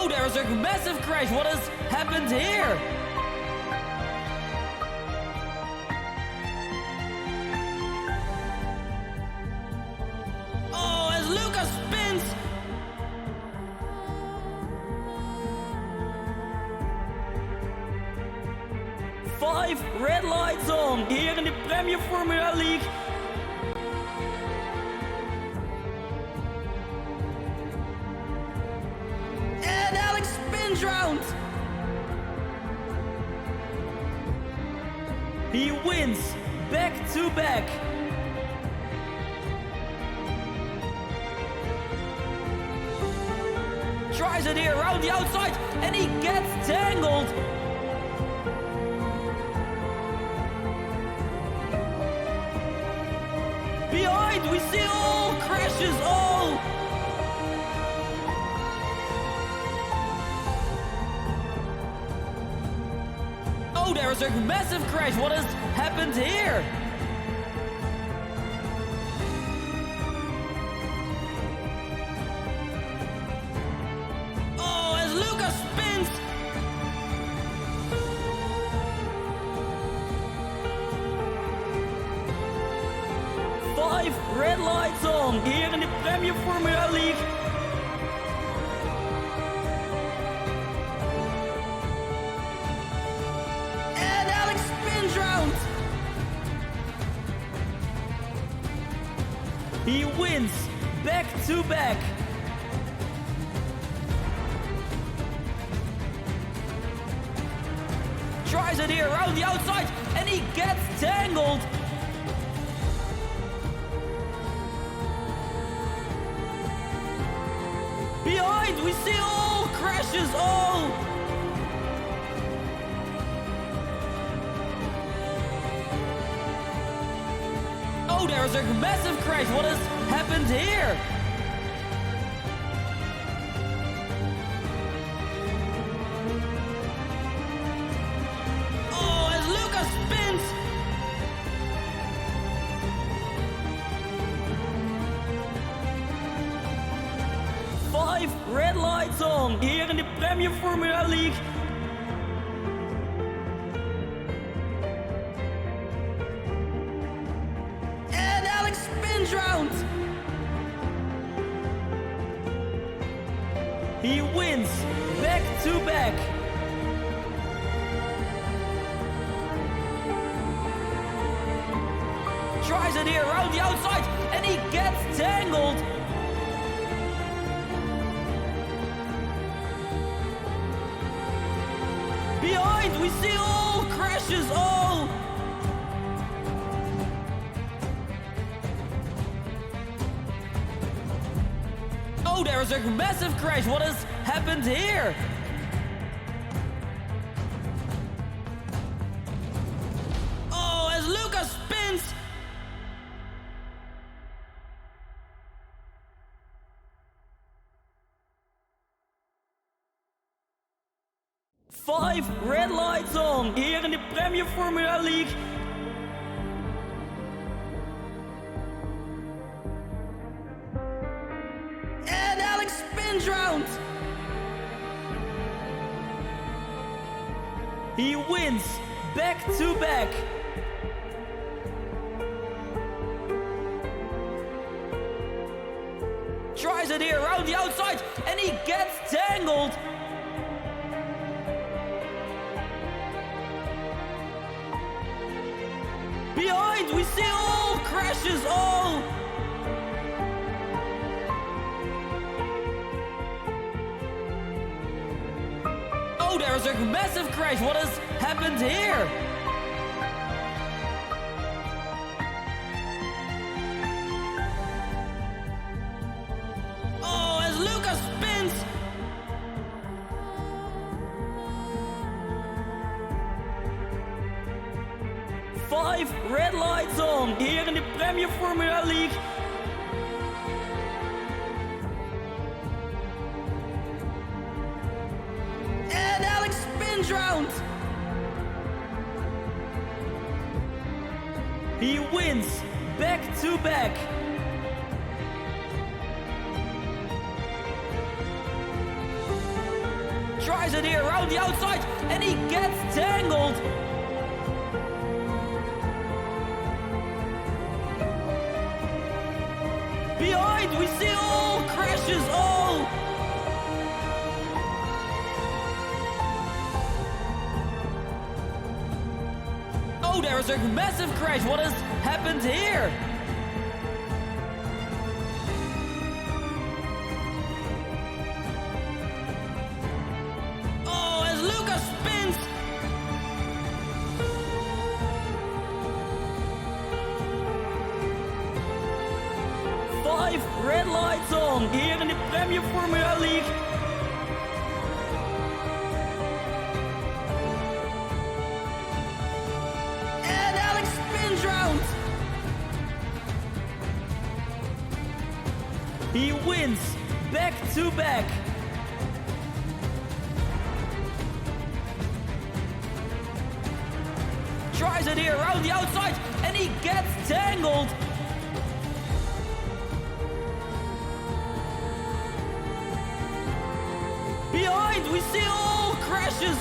Oh, there's a massive crash. What has happened here? Oh, as Lucas spins. Five red lights on here in the Premier Formula League. And Alex spins round. He wins back to back. Tries it here around the outside and he gets tangled. Behind we see all crashes, all. Oh, there is a massive crash. What has happened here? Oh, as Lucas spins. Five red lights on here in the Premier Formula League. And Alex spins round. He wins back to back. Tries it here around the outside and he gets tangled. Behind we see all crashes, all. Oh, there's a massive crash. What has happened here? Oh, as Lucas spins. Five red lights on here in the Premier Formula League. And Alex spins round. He wins back to back. Tries it here around the outside and he gets tangled. Behind we see all crashes, all. Oh, there is a massive crash. What has happened here? Oh, as Lucas spins. Five red lights on here in the Premier Formula League. And Alex spins round. He wins back to back. Tries it here around the outside and he gets tangled. Behind we see all crashes, all. Oh, there's a massive crash. What has happened here? Oh, as Lucas spins. Five red lights on here in the Premier Formula League. And Alex spins round. He wins back to back. Tries it here around the outside, and he gets tangled. Behind, we see all crashes. Oh, there is a massive crash. What has happened here? Oh, as Lucas spins. Five red lights on here in the Premier Formula League. And Alex spins round. He wins back to back. Tries it here around the outside, and he gets tangled. Behind, we see all crashes.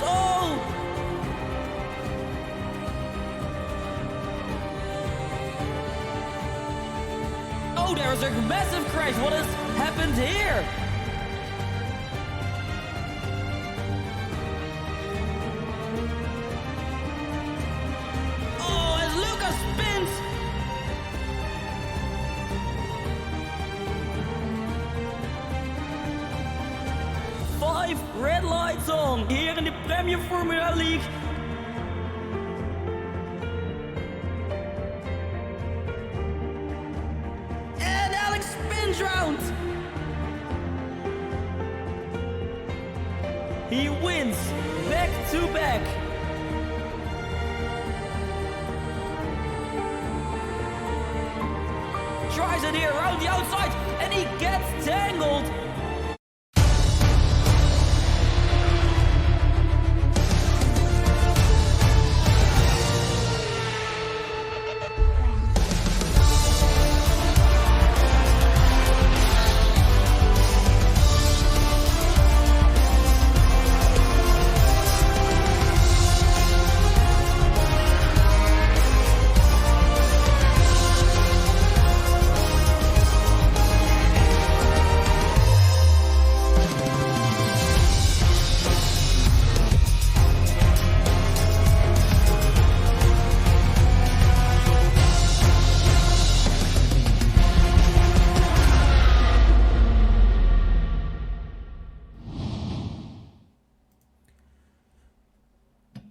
Oh, there is a massive crash. What has happened here? Oh, as Lucas spins. Five red lights on here in the Premier Formula League. And Alex spins round. He wins back to back. Tries it here around the outside, and he gets tangled.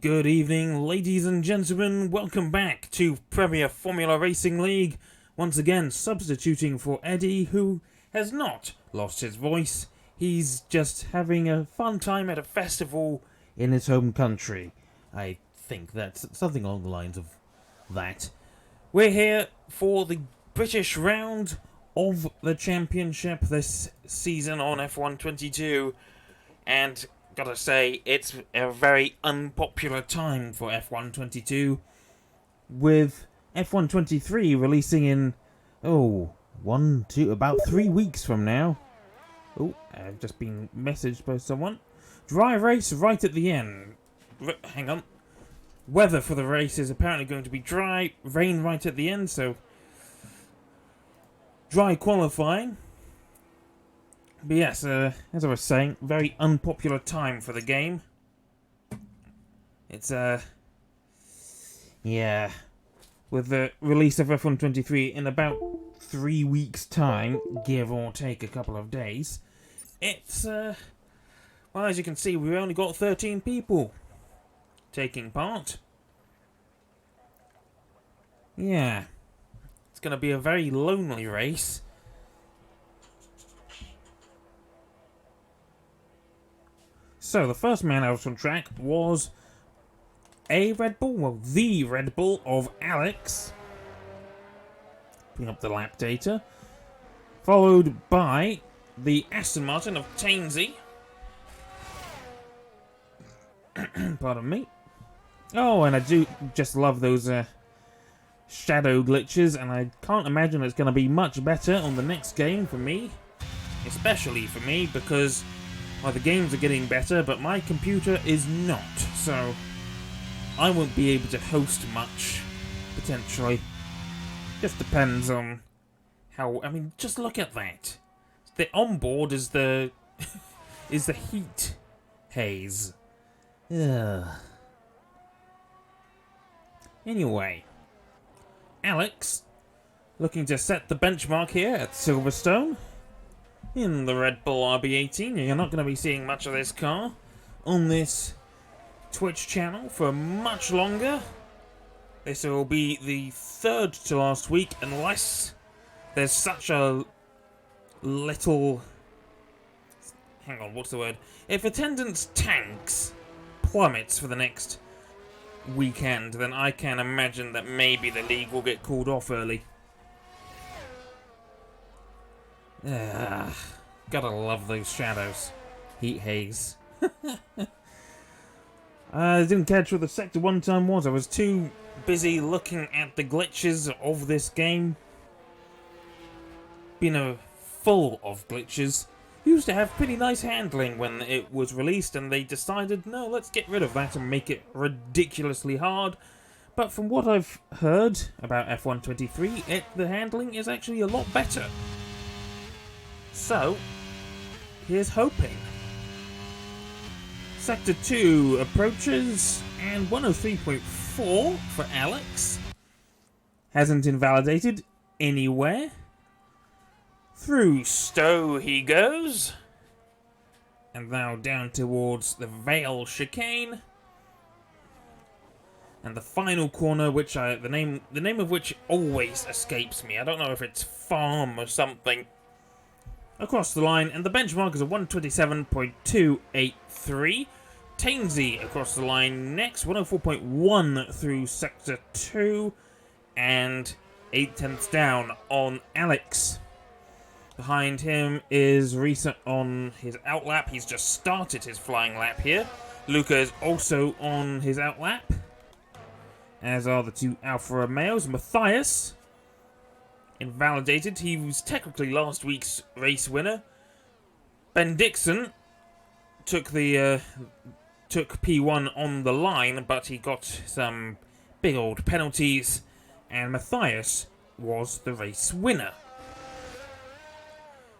Good evening, ladies and gentlemen. Welcome back to Premier Formula Racing League. Once again, substituting for Eddie, who has not lost his voice. He's just having a fun time at a festival in his home country. I think that's something along the lines of that. We're here for the British round of the championship this season on F1 22, and gotta say, it's a very unpopular time for F1 22, with F1 23 releasing in, about 3 weeks from now. Oh, I've just been messaged by someone. Dry race right at the end. Hang on. Weather for the race is apparently going to be dry, rain right at the end, so dry qualifying. But yes, as I was saying, very unpopular time for the game. It's, yeah, with the release of F1 23 in about 3 weeks' time, give or take a couple of days, it's, well, as you can see, we've only got 13 people taking part. Yeah, it's going to be a very lonely race. So, the first man out on track was a Red Bull, well, the Red Bull of Alex. Bring up the lap data. Followed by the Aston Martin of Tainsy. Pardon me. Oh, and I do just love those shadow glitches, and I can't imagine it's going to be much better on the next game for me. Especially for me, because Well, the games are getting better, but my computer is not, so I won't be able to host much, potentially. Just depends on how... I mean, just look at that. The onboard is the... is the heat haze. Ugh. Anyway, Alex, looking to set the benchmark here at Silverstone. In the Red Bull RB18, you're not going to be seeing much of this car on this Twitch channel for much longer. This will be the third to last week, unless there's such a little... Hang on, what's the word? If attendance tanks, plummets for the next weekend, then I can imagine that maybe the league will get called off early. Gotta love those shadows. Heat haze. I didn't catch what the Sector 1 time was. I was too busy looking at the glitches of this game. Been full of glitches. Used to have pretty nice handling when it was released, and they decided, no, let's get rid of that and make it ridiculously hard. But from what I've heard about F1 23, the handling is actually a lot better. So, here's hoping. Sector 2 approaches, and 103.4 for Alex. Hasn't invalidated anywhere. Through Stowe he goes. And now down towards the Vale chicane. And the final corner, which the name of which always escapes me. I don't know if it's Farm or something. Across the line, and the benchmark is a 127.283. Tainsy across the line next, 104.1 through Sector 2, and 0.8 down on Alex. Behind him is Risa on his outlap. He's just started his flying lap here. Luca is also on his outlap, as are the two Alfa Romeos. Matthias, invalidated. He was technically last week's race winner. Ben Dixon took P1 on the line, but he got some big old penalties, and Matthias was the race winner.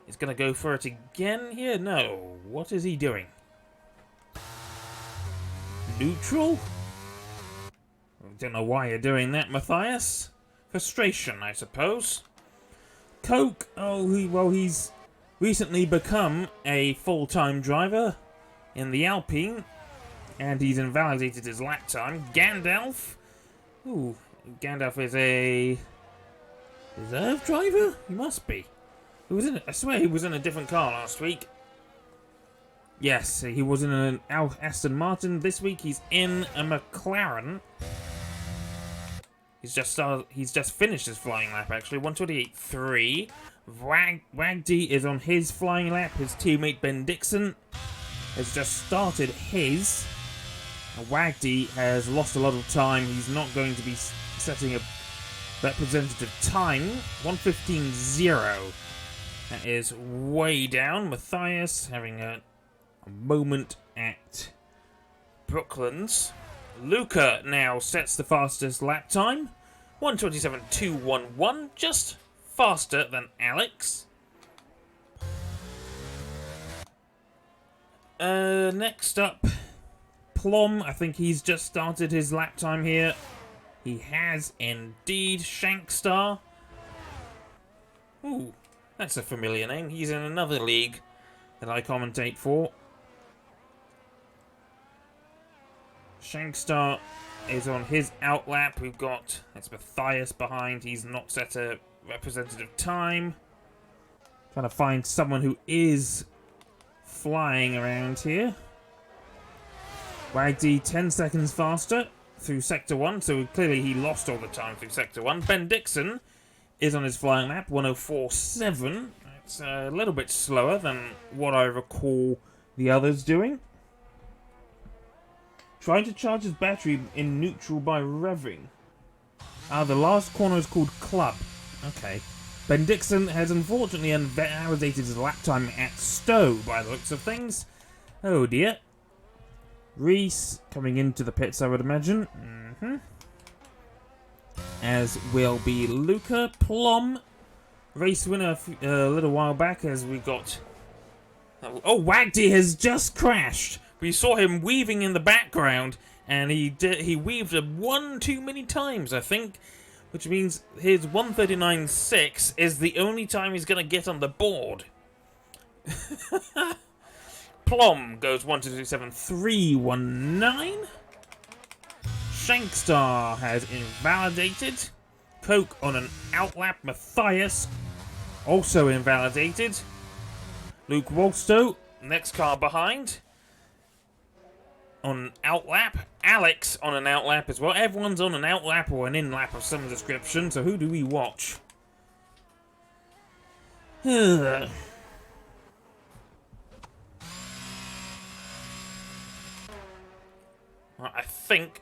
He's going to go for it again here? No. What is he doing? Neutral? I don't know why you're doing that, Matthias. Frustration, I suppose. Coke, he's recently become a full-time driver in the Alpine, and he's invalidated his lap time. Gandalf, Gandalf is a reserve driver? He must be. I swear he was in a different car last week. Yes, he was in an Aston Martin. This week he's in a McLaren. He's just finished his flying lap, actually. 128.3. Wagdy is on his flying lap. His teammate Ben Dixon has just started his. Wagdy has lost a lot of time. He's not going to be setting a representative time. 1:15.0. That is way down. Matthias having a moment at Brooklands. Luca now sets the fastest lap time. 1:27.211. Just faster than Alex. Next up, Plum. I think he's just started his lap time here. He has indeed. Shankstar. Ooh, that's a familiar name. He's in another league that I commentate for. Shankstar is on his outlap. We've got, that's Matthias behind. He's not set a representative time. Trying to find someone who is flying around here. Wagdy 10 seconds faster through Sector 1, so clearly he lost all the time through Sector 1. Ben Dixon is on his flying lap, 1:04.7. It's a little bit slower than what I recall the others doing. Trying to charge his battery in neutral by revving. The last corner is called Club. Okay. Ben Dixon has unfortunately invalidated his lap time at Stowe by the looks of things. Oh dear. Reese coming into the pits, I would imagine. As will be Luca Plum. Race winner a little while back, as we got... Oh, Wagdy has just crashed! We saw him weaving in the background, and he weaved one too many times, I think. Which means his 139.6 is the only time he's going to get on the board. Plum goes 1-2-3-7-3-1-9. Shankstar has invalidated. Coke on an outlap. Matthias also invalidated. Luke Wolstow, next car behind, on an outlap. Alex on an outlap as well. Everyone's on an outlap or an in-lap of some description, so who do we watch? I think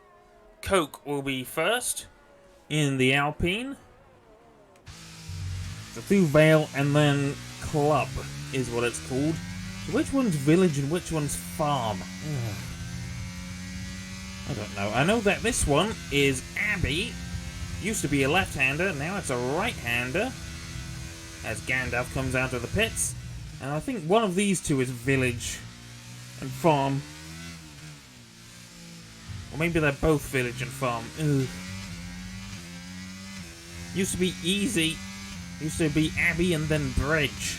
Coke will be first in the Alpine. So through Vale and then Club is what it's called. Which one's Village and which one's Farm? I don't know. I know that this one is Abby. Used to be a left-hander, now it's a right-hander. As Gandalf comes out of the pits. And I think one of these two is Village and Farm. Or maybe they're both Village and Farm. Ugh. Used to be Easy. Used to be Abbey and then Bridge.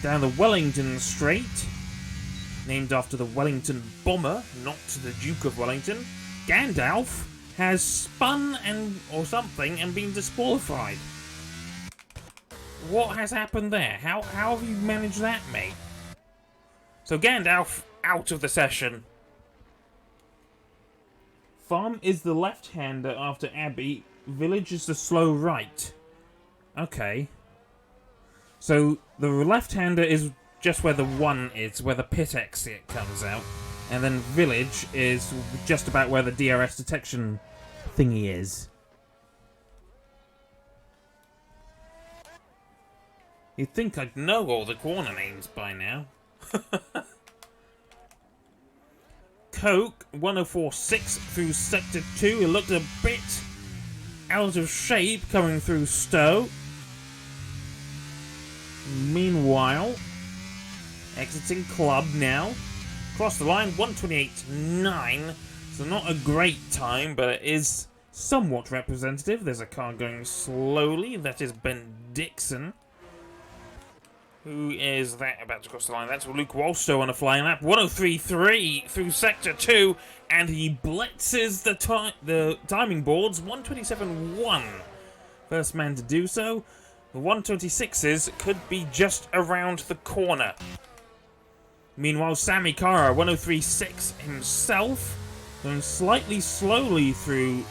Down the Wellington Straight. Named after the Wellington bomber, not the Duke of Wellington. Gandalf has spun or something and been disqualified. What has happened there? How have you managed that, mate? So Gandalf out of the session. Farm is the left-hander after Abbey. Village is the slow right. Okay. So the left-hander is just where the 1 is, where the pit exit comes out. And then Village is just about where the DRS detection thingy is. You'd think I'd know all the corner names by now. Coke, 104.6 through Sector 2. It looked a bit out of shape coming through Stowe. Meanwhile, exiting Club now. Across the line, 128.9. So not a great time, but it is somewhat representative. There's a car going slowly. That is Ben Dixon. Who is that about to cross the line? That's Luke Wolstow on a flying lap. 103.3 through Sector 2. And he blitzes the timing boards. 127.1. First man to do so. The 126s could be just around the corner. Meanwhile, Sammy Kara, 103.6 himself, going slightly slowly through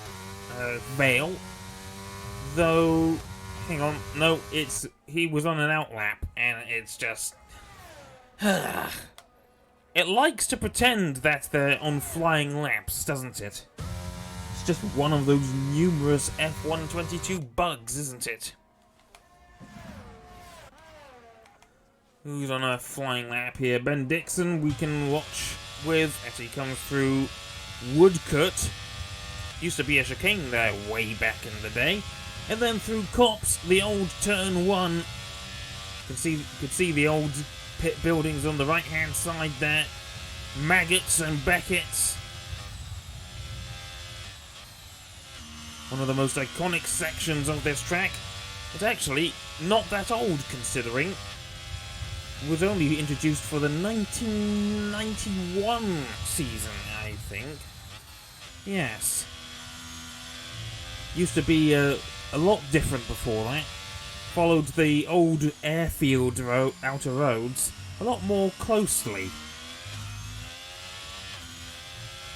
Vale. Though, hang on, no, he was on an outlap, and it's just... It likes to pretend that they're on flying laps, doesn't it? It's just one of those numerous F122 bugs, isn't it? Who's on a flying lap here? Ben Dixon, we can watch with as he comes through Woodcut. Used to be a chicane there way back in the day. And then through Cops, the old turn 1. Could see the old pit buildings on the right hand side there. Maggots and Beckett's. One of the most iconic sections of this track. But actually, not that old considering. Was only introduced for the 1991 season, I think. Yes. Used to be a lot different before that. Followed the old airfield outer roads a lot more closely.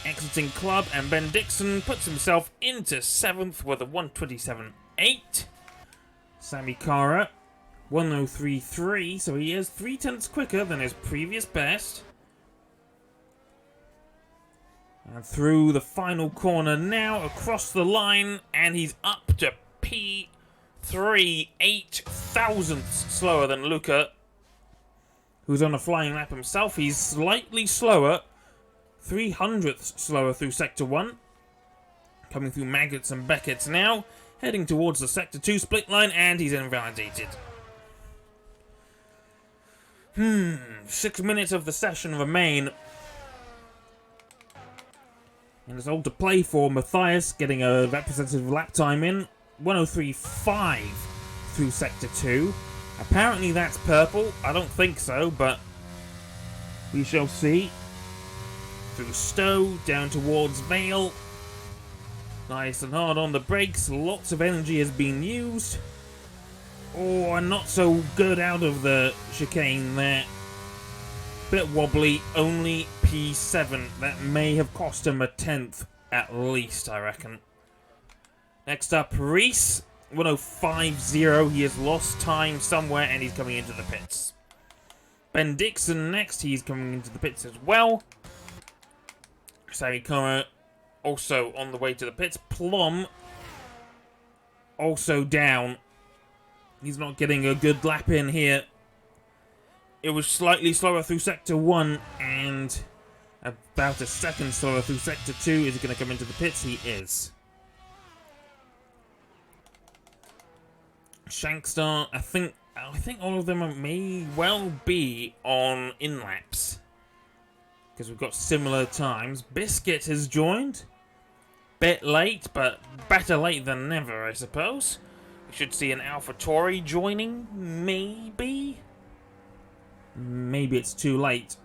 Exiting Club, and Ben Dixon puts himself into 7th with a 127.8. Sammy Kara, 103.3, so he is 0.3 quicker than his previous best. And through the final corner now, across the line, and he's up to P3, 8 thousandths slower than Luca. who's on a flying lap himself. He's slightly slower, 300ths slower through Sector 1. Coming through Maggots and Beckett's now, heading towards the Sector 2 split line, and he's invalidated. 6 minutes of the session remain. And it's all to play for. Matthias getting a representative lap time in. 103.5 through Sector 2. Apparently that's purple. I don't think so, but we shall see. Through Stowe, down towards Vale. Nice and hard on the brakes. Lots of energy has been used. Oh, and not so good out of the chicane there. Bit wobbly. Only P7. That may have cost him a 10th at least, I reckon. Next up, Reese. 105.0. He has lost time somewhere and he's coming into the pits. Ben Dixon next. He's coming into the pits as well. Sammy Kara also on the way to the pits. Plum also down. He's not getting a good lap in here. It was slightly slower through Sector 1 and about a second slower through Sector 2. Is he going to come into the pits? He is. Shankstar, I think all of them may well be on in-laps. Because we've got similar times. Biscuit has joined. Bit late, but better late than never, I suppose. We should see an AlphaTauri joining, maybe? Maybe it's too late.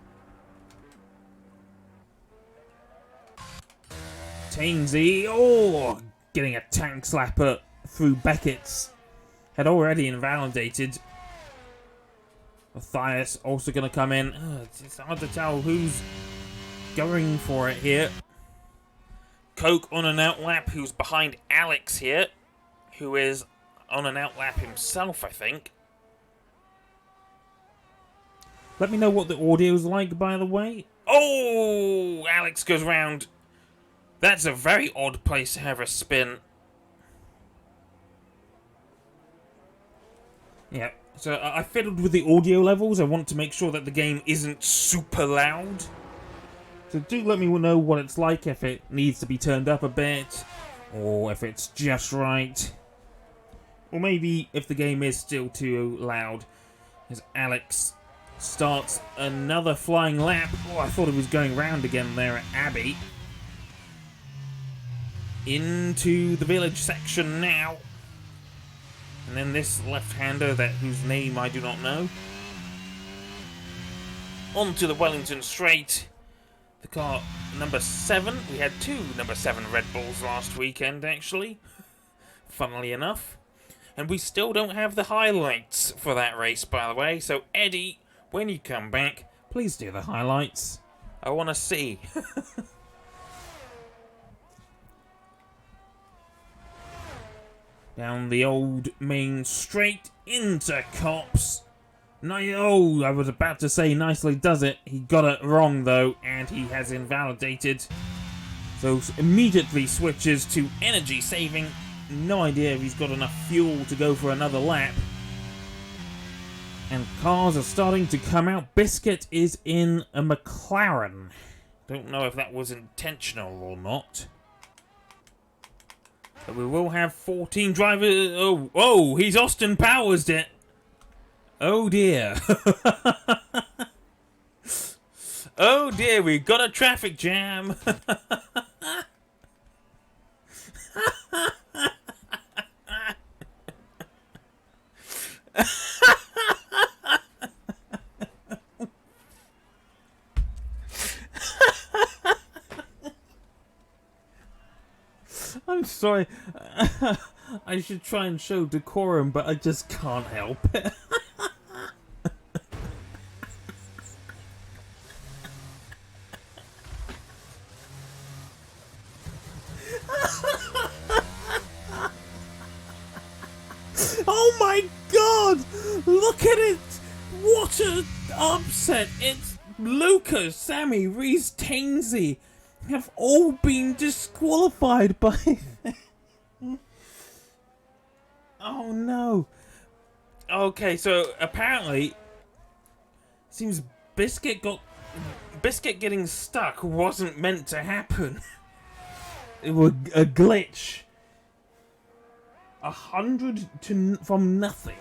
Tainsy, oh, getting a tank slapper through Beckett's. Had already invalidated. Matthias also going to come in. It's hard to tell who's going for it here. Coke on an outlap, who's behind Alex here, who is on an outlap himself, I think. Let me know what the audio's like, by the way. Oh, Alex goes round. That's a very odd place to have a spin. Yeah, so I fiddled with the audio levels. I want to make sure that the game isn't super loud. So do let me know what it's like, if it needs to be turned up a bit, or if it's just right. Or maybe if the game is still too loud, as Alex starts another flying lap. Oh, I thought it was going round again there at Abbey. Into the village section now. And then this left-hander, whose name I do not know. Onto the Wellington Straight. The car number 7. We had 2 number 7 Red Bulls last weekend, actually. Funnily enough. And we still don't have the highlights for that race, by the way. So, Eddie, when you come back, please do the highlights. I want to see. Down the old main straight into Cops. No, oh, I was about to say nicely does it. He got it wrong though, and he has invalidated. So immediately switches to energy saving. No idea if he's got enough fuel to go for another lap. And cars are starting to come out. Biscuit is in a McLaren. Don't know if that was intentional or not. But we will have 14 drivers. Oh, he's Austin Powers'd it. Oh dear. Oh dear, we've got a traffic jam. I'm sorry. I should try and show decorum, but I just can't help it. Oh my god! Look at it! What an upset! It's Lucas, Sammy, Reese, Tainsy have all been disqualified by... Oh no. Okay, so apparently Seems Biscuit getting stuck wasn't meant to happen. It was a glitch. 100 from nothing.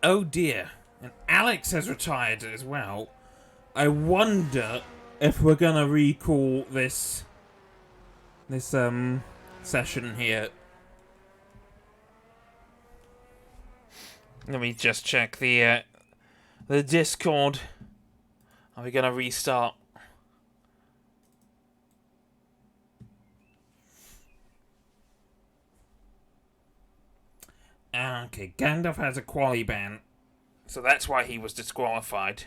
Oh dear. And Alex has retired as well. I wonder if we're gonna recall this session here. Let me just check the Discord. Are we gonna restart? Okay, Gandalf has a quali ban, so that's why he was disqualified.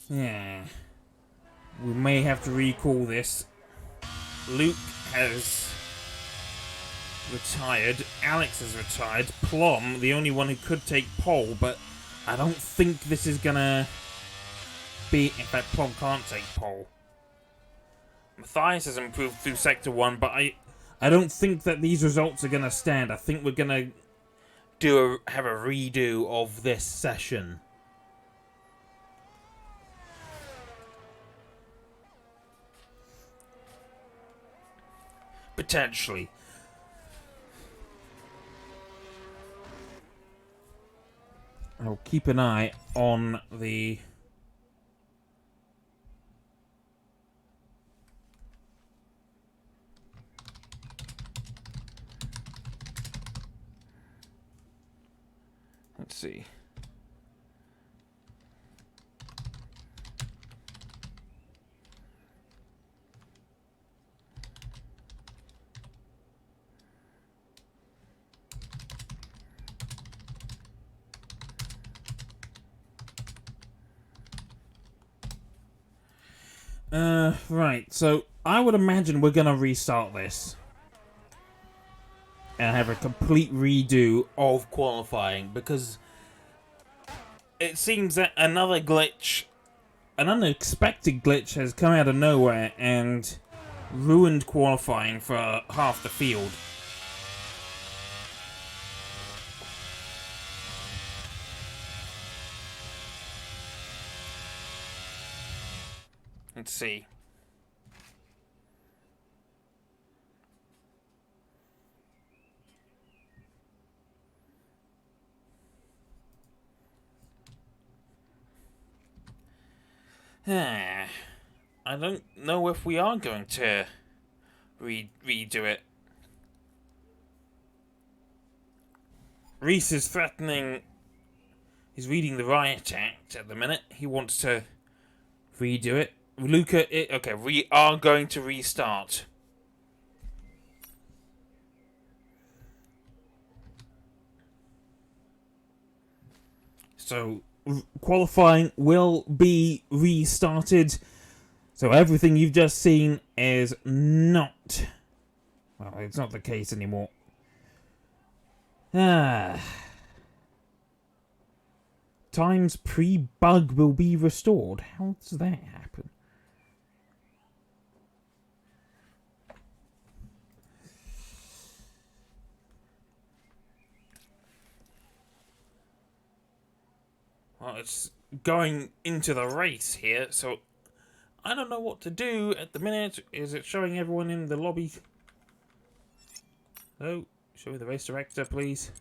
Yeah. We may have to recall this. Luke has retired. Alex has retired. Plum, the only one who could take pole, but I don't think this is gonna be... In fact, Plum can't take pole. Matthias has improved through Sector 1, but I don't think that these results are gonna stand. I think we're gonna have a redo of this session. Potentially. I'll keep an eye on the... Let's see. Right, so I would imagine we're gonna restart this and have a complete redo of qualifying, because it seems that another glitch, an unexpected glitch, has come out of nowhere and ruined qualifying for half the field. Let's see. I don't know if we are going to redo it. Reese is threatening... He's reading the riot act at the minute. He wants to redo it. Luca... Okay, we are going to restart. So, qualifying will be restarted. So everything you've just seen is not... Well, it's not the case anymore. Times pre-bug will be restored. How does that happen? Well, it's going into the race here, so I don't know what to do at the minute. Is it showing everyone in the lobby? Oh, show me the race director, please.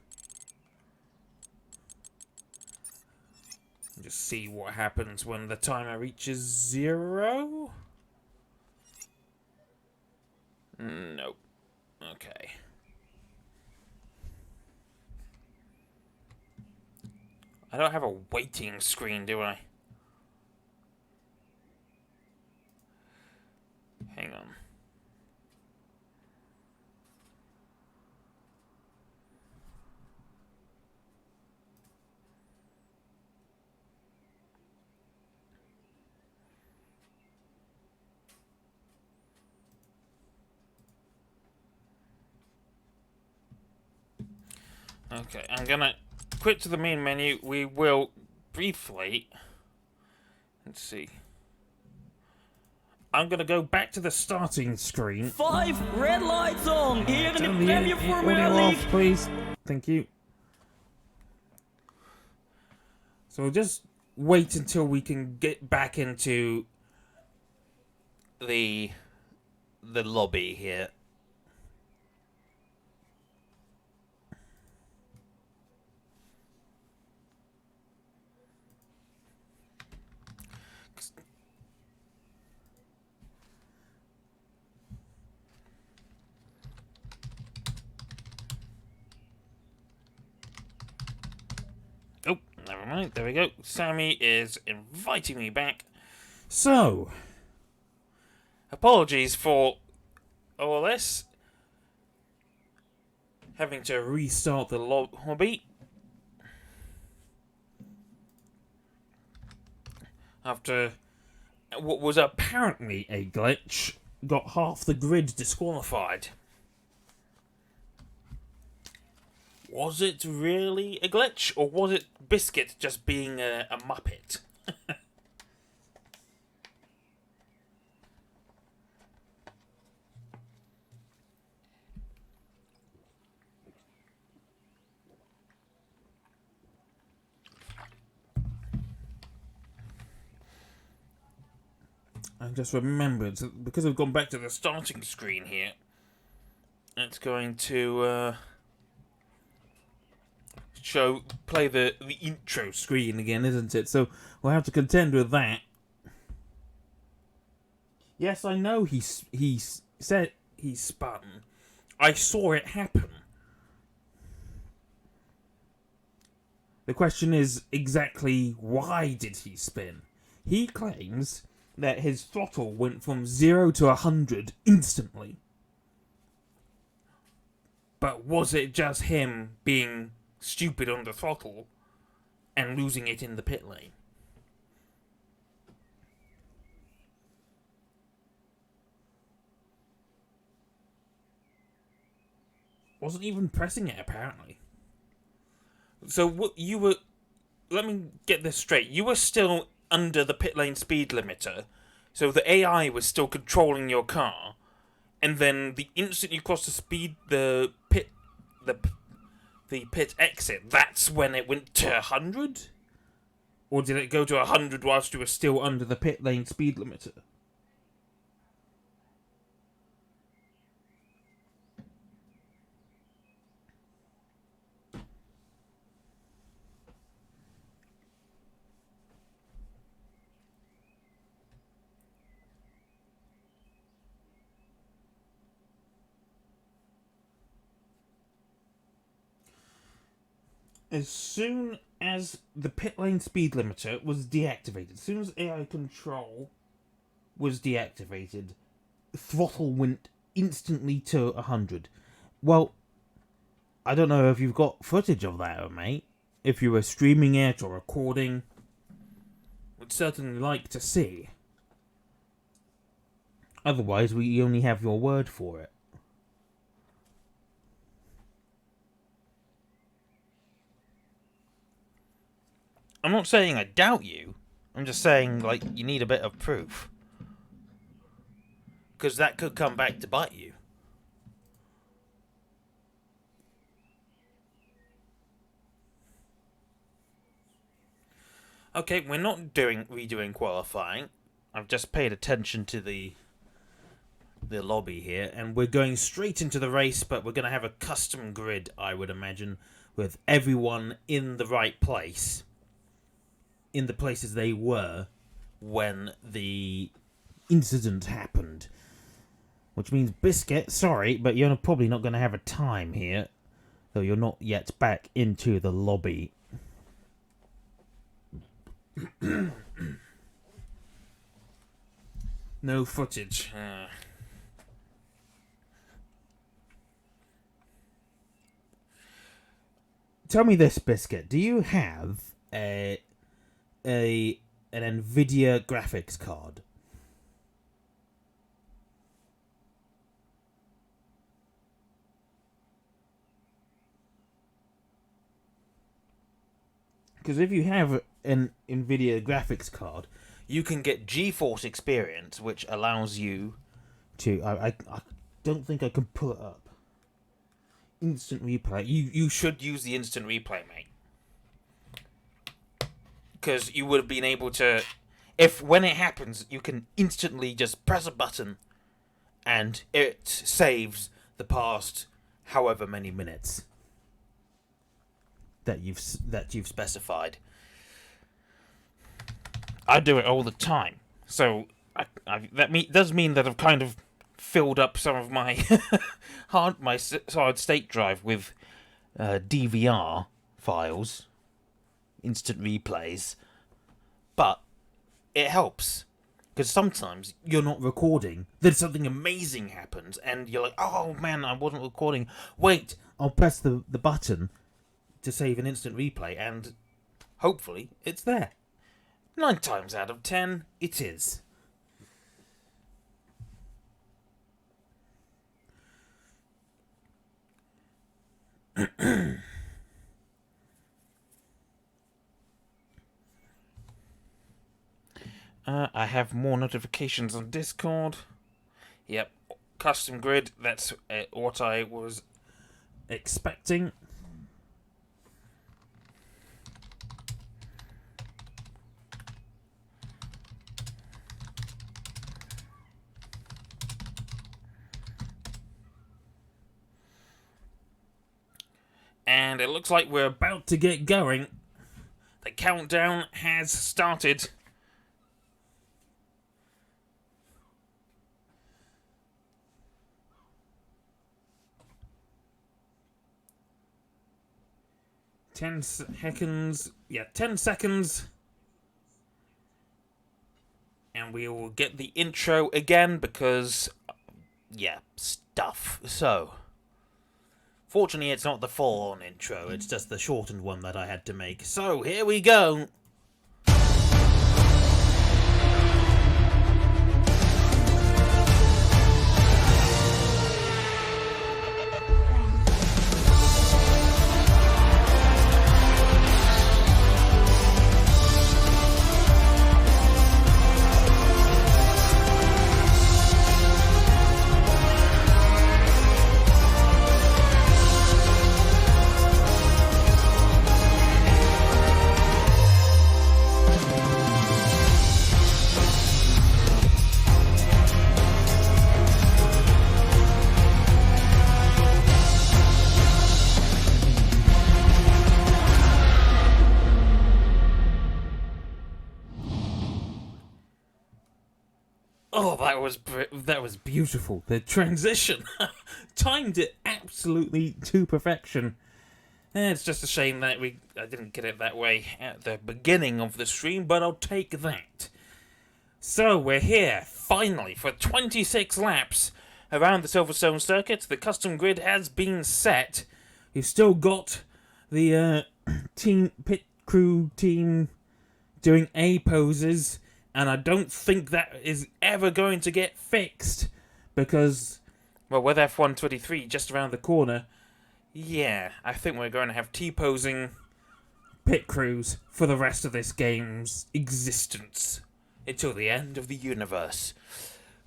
Just see what happens when the timer reaches 0. Nope. Okay. I don't have a waiting screen, do I? Hang on. Okay, I'm gonna quit to the main menu, we will briefly... Let's see. I'm going to go back to the starting screen. 5 red lights on here in the Turn Premier audio Formula League. off, please. Thank you. So we'll just wait until we can get back into the lobby here. Oh, never mind. There we go. Sammy is inviting me back. So, apologies for all this. Having to restart the lobby. After what was apparently a glitch, got half the grid disqualified. Was it really a glitch, or was it Biscuit just being a muppet? I just remembered, because I've gone back to the starting screen here, it's going to play the intro screen again, isn't it? So we'll have to contend with that. Yes, I know he said he spun. I saw it happen. The question is exactly why did he spin? He claims that his throttle went from 0 to 100 instantly. But was it just him being stupid on the throttle and losing it in the pit lane? Wasn't even pressing it, apparently. So what you were... Let me get this straight. You were still under the pit lane speed limiter, so the AI was still controlling your car, and then the instant you crossed the pit exit, that's when it went to 100? Or did it go to 100 whilst you were still under the pit lane speed limiter? As soon as the pit lane speed limiter was deactivated, as soon as AI control was deactivated, throttle went instantly to 100. Well, I don't know if you've got footage of that, mate. If you were streaming it or recording, would certainly like to see. Otherwise, we only have your word for it. I'm not saying I doubt you. I'm just saying, like, you need a bit of proof. Because that could come back to bite you. Okay, we're not redoing qualifying. I've just paid attention to the lobby here, and we're going straight into the race, but we're going to have a custom grid, I would imagine, with everyone in the right place. In the places they were when the incident happened. Which means, Biscuit, sorry, but you're probably not going to have a time here. Though you're not yet back into the lobby. No footage. Tell me this, Biscuit. Do you have an NVIDIA graphics card? because if you have an NVIDIA graphics card, you can get GeForce Experience, which allows you to... I don't think I can pull it up. Instant replay. You should use the instant replay, mate. Because you would have been able to... If, when it happens, you can instantly just press a button and it saves the past however many minutes that you've specified. I do it all the time. So, does mean that I've kind of filled up some of my my solid state drive with DVR files, instant replays, but it helps because sometimes you're not recording, then something amazing happens and you're like, oh man, I wasn't recording, wait, I'll press the button to save an instant replay and hopefully it's there. 9 times out of 10 it is. I have more notifications on Discord. Yep, custom grid, that's what I was expecting. And it looks like we're about to get going. The countdown has started. Ten seconds. Yeah, 10 seconds. And we will get the intro again because, yeah, stuff. So, fortunately it's not the full-on intro, it's just the shortened one that I had to make. So, here we go. Oh, that was beautiful. The transition timed it absolutely to perfection. It's just a shame that I didn't get it that way at the beginning of the stream, but I'll take that. So we're here finally for 26 laps around the Silverstone circuit. The custom grid has been set. You've still got the pit crew team doing A poses. And I don't think that is ever going to get fixed. Because, well, with F123 just around the corner, yeah, I think we're going to have T-posing pit crews for the rest of this game's existence. Until the end of the universe.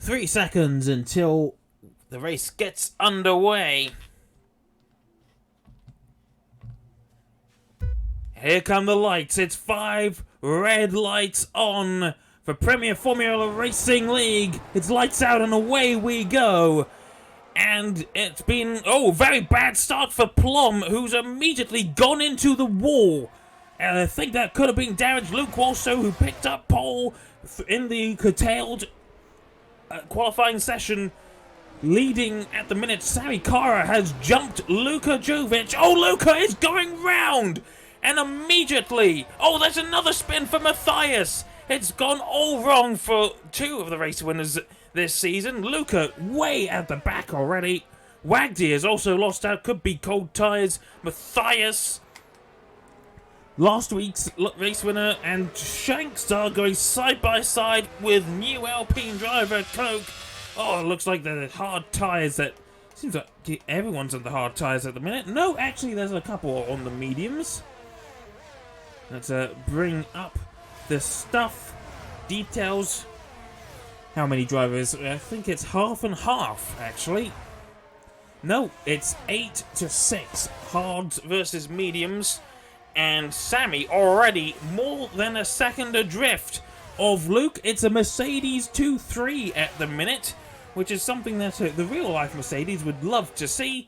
3 seconds until the race gets underway. Here come the lights. It's 5 red lights on. For Premier Formula Racing League, it's lights out and away we go. And it's been, very bad start for Plum, who's immediately gone into the wall. And I think that could have been damage. Luke also, who picked up pole in the curtailed qualifying session, leading at the minute. Sami Kara has jumped Luka Jovic. Oh, Luka is going round. And immediately, there's another spin for Matthias. It's gone all wrong for 2 of the race winners this season. Luca way at the back already. Wagdy has also lost out. Could be cold tyres. Matthias, last week's race winner, and Shankstar going side by side with new Alpine driver Coke. Oh, it looks like the hard tyres that... Seems like everyone's on the hard tyres at the minute. No, actually there's a couple on the mediums. Let's bring up the stuff. Details. How many drivers? I think it's half and half, actually. No, it's 8-6. Hards versus mediums. And Sammy already more than a second adrift of Luke. It's a Mercedes 2-3 at the minute, which is something that the real-life Mercedes would love to see,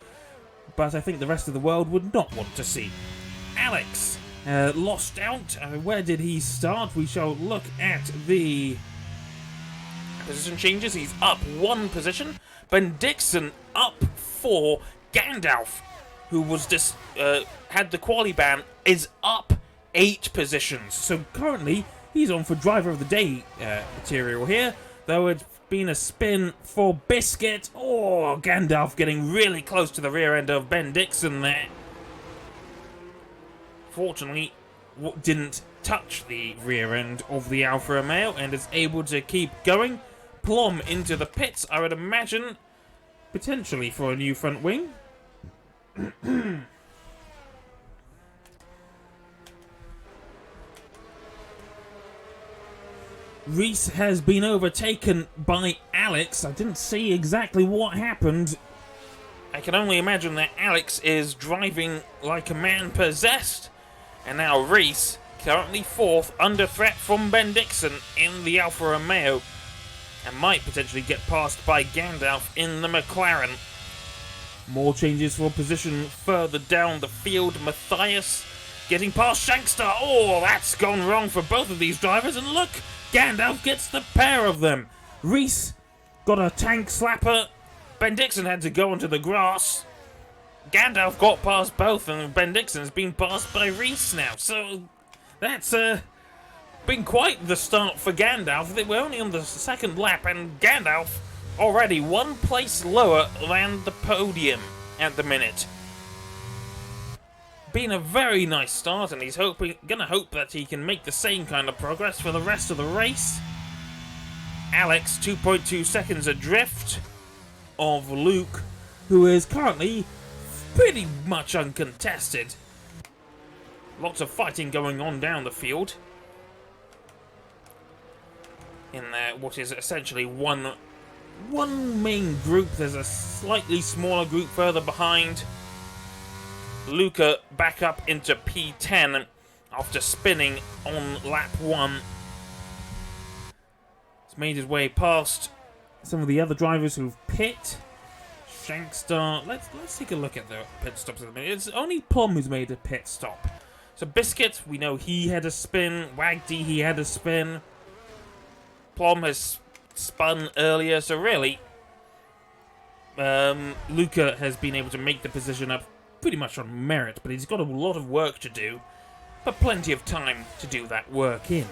but I think the rest of the world would not want to see. Alex lost out. Where did he start? We shall look at the position changes. He's up 1 position. Ben Dixon up 4. Gandalf, who was just had the quali ban, is up 8 positions. So currently he's on for driver of the day material here, though it's been a spin for Biscuit. Oh, Gandalf getting really close to the rear end of Ben Dixon there. Fortunately, didn't touch the rear end of the Alfa Romeo and is able to keep going. Plum into the pits, I would imagine, potentially for a new front wing. Reese has been overtaken by Alex. I didn't see exactly what happened. I can only imagine that Alex is driving like a man possessed. And now Reese, currently 4th, under threat from Ben Dixon in the Alfa Romeo. And might potentially get passed by Gandalf in the McLaren. More changes for position further down the field. Matthias getting past Shankstar. Oh, that's gone wrong for both of these drivers. And look, Gandalf gets the pair of them. Reese got a tank slapper. Ben Dixon had to go onto the grass. Gandalf got past both, and Ben Dixon has been passed by Reese now. So that's been quite the start for Gandalf. We're only on the 2nd lap, and Gandalf already 1 place lower than the podium at the minute. Been a very nice start, and he's gonna hope that he can make the same kind of progress for the rest of the race. Alex 2.2 seconds adrift of Luke, who is currently pretty much uncontested. Lots of fighting going on down the field. In what is essentially one main group. There's a slightly smaller group further behind. Luca back up into P10 after spinning on lap 1. He's made his way past some of the other drivers who've pit. Shankstar. Let's take a look at the pit stops in a minute. It's only Plum who's made a pit stop. So Biscuit, we know he had a spin. Wagdy, he had a spin. Plum has spun earlier, so really, Luca has been able to make the position up pretty much on merit, but he's got a lot of work to do, but plenty of time to do that work in.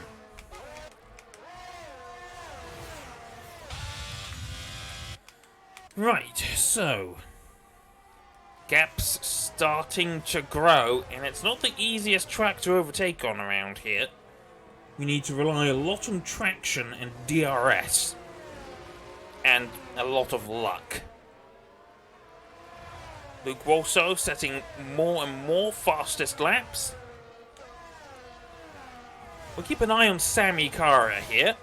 Right, so gaps starting to grow, and it's not the easiest track to overtake on around here. We need to rely a lot on traction and DRS, and a lot of luck. Luke also setting more and more fastest laps. We'll keep an eye on Sammy Cara here.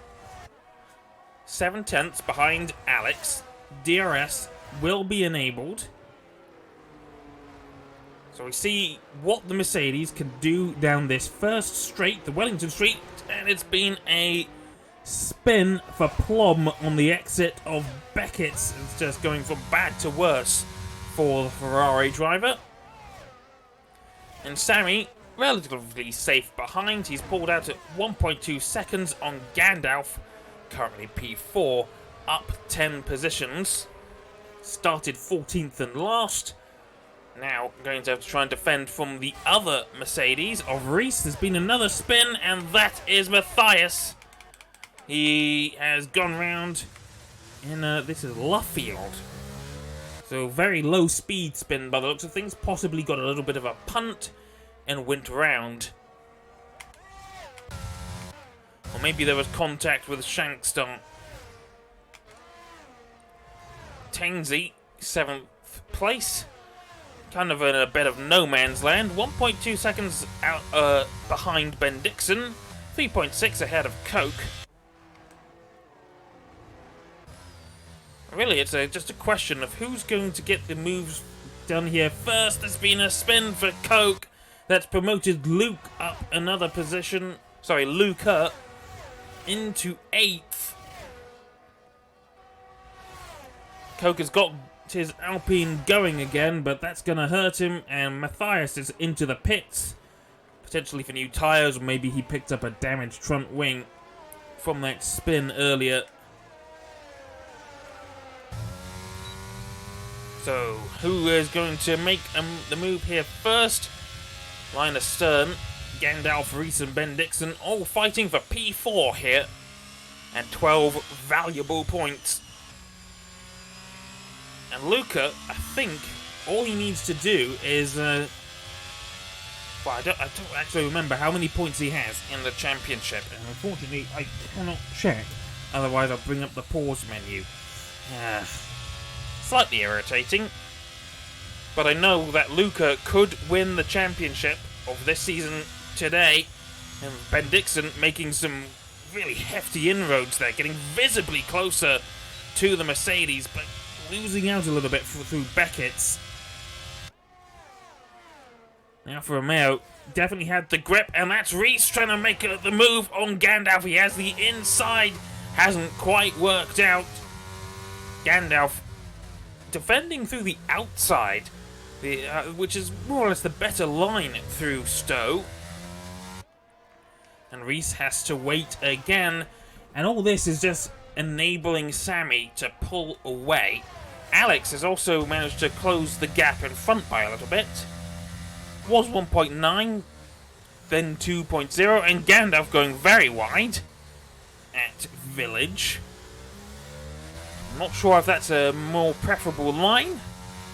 7/10 behind Alex. DRS will be enabled. So we see what the Mercedes can do down this first straight, the Wellington Street, and it's been a spin for Plum on the exit of Beckett's. It's just going from bad to worse for the Ferrari driver. And Sammy, relatively safe behind. He's pulled out at 1.2 seconds on Gandalf, currently P4, up 10 positions. Started 14th and last. Now going to have to try and defend from the other Mercedes of Reese. There's been another spin, and that is Matthias. He has gone round in, this is Luffield. So very low speed spin by the looks of things. Possibly got a little bit of a punt and went round. Or maybe there was contact with Shankstar. Tainsey, 7th place. kind of in a bit of no man's land. 1.2 seconds out behind Ben Dixon, 3.6 ahead of Coke. Really, it's just a question of who's going to get the moves done here first. There's been a spin for Coke that's promoted Luke up another position. Sorry, Luca into 8th. Coke has got his Alpine going again, but that's going to hurt him, and Matthias is into the pits, potentially for new tyres, or maybe he picked up a damaged front wing from that spin earlier. So, who is going to make the move here first? Line astern, Gandalf, Reese and Ben Dixon all fighting for P4 here, and 12 valuable points. And Luca, I think, all he needs to do is, well, I don't actually remember how many points he has in the championship, and unfortunately I cannot check, otherwise I'll bring up the pause menu. Slightly irritating, but I know that Luca could win the championship of this season today, and Ben Dixon making some really hefty inroads there, getting visibly closer to the Mercedes, but losing out a little bit through Beckett's. Now for Romeo, definitely had the grip, and that's Reese trying to make the move on Gandalf. He has the inside, hasn't quite worked out. Gandalf defending through the outside, which is more or less the better line through Stowe. And Reese has to wait again, and all this is just enabling Sammy to pull away. Alex has also managed to close the gap in front by a little bit. Was 1.9, then 2.0, and Gandalf going very wide at Village. I'm not sure if that's a more preferable line.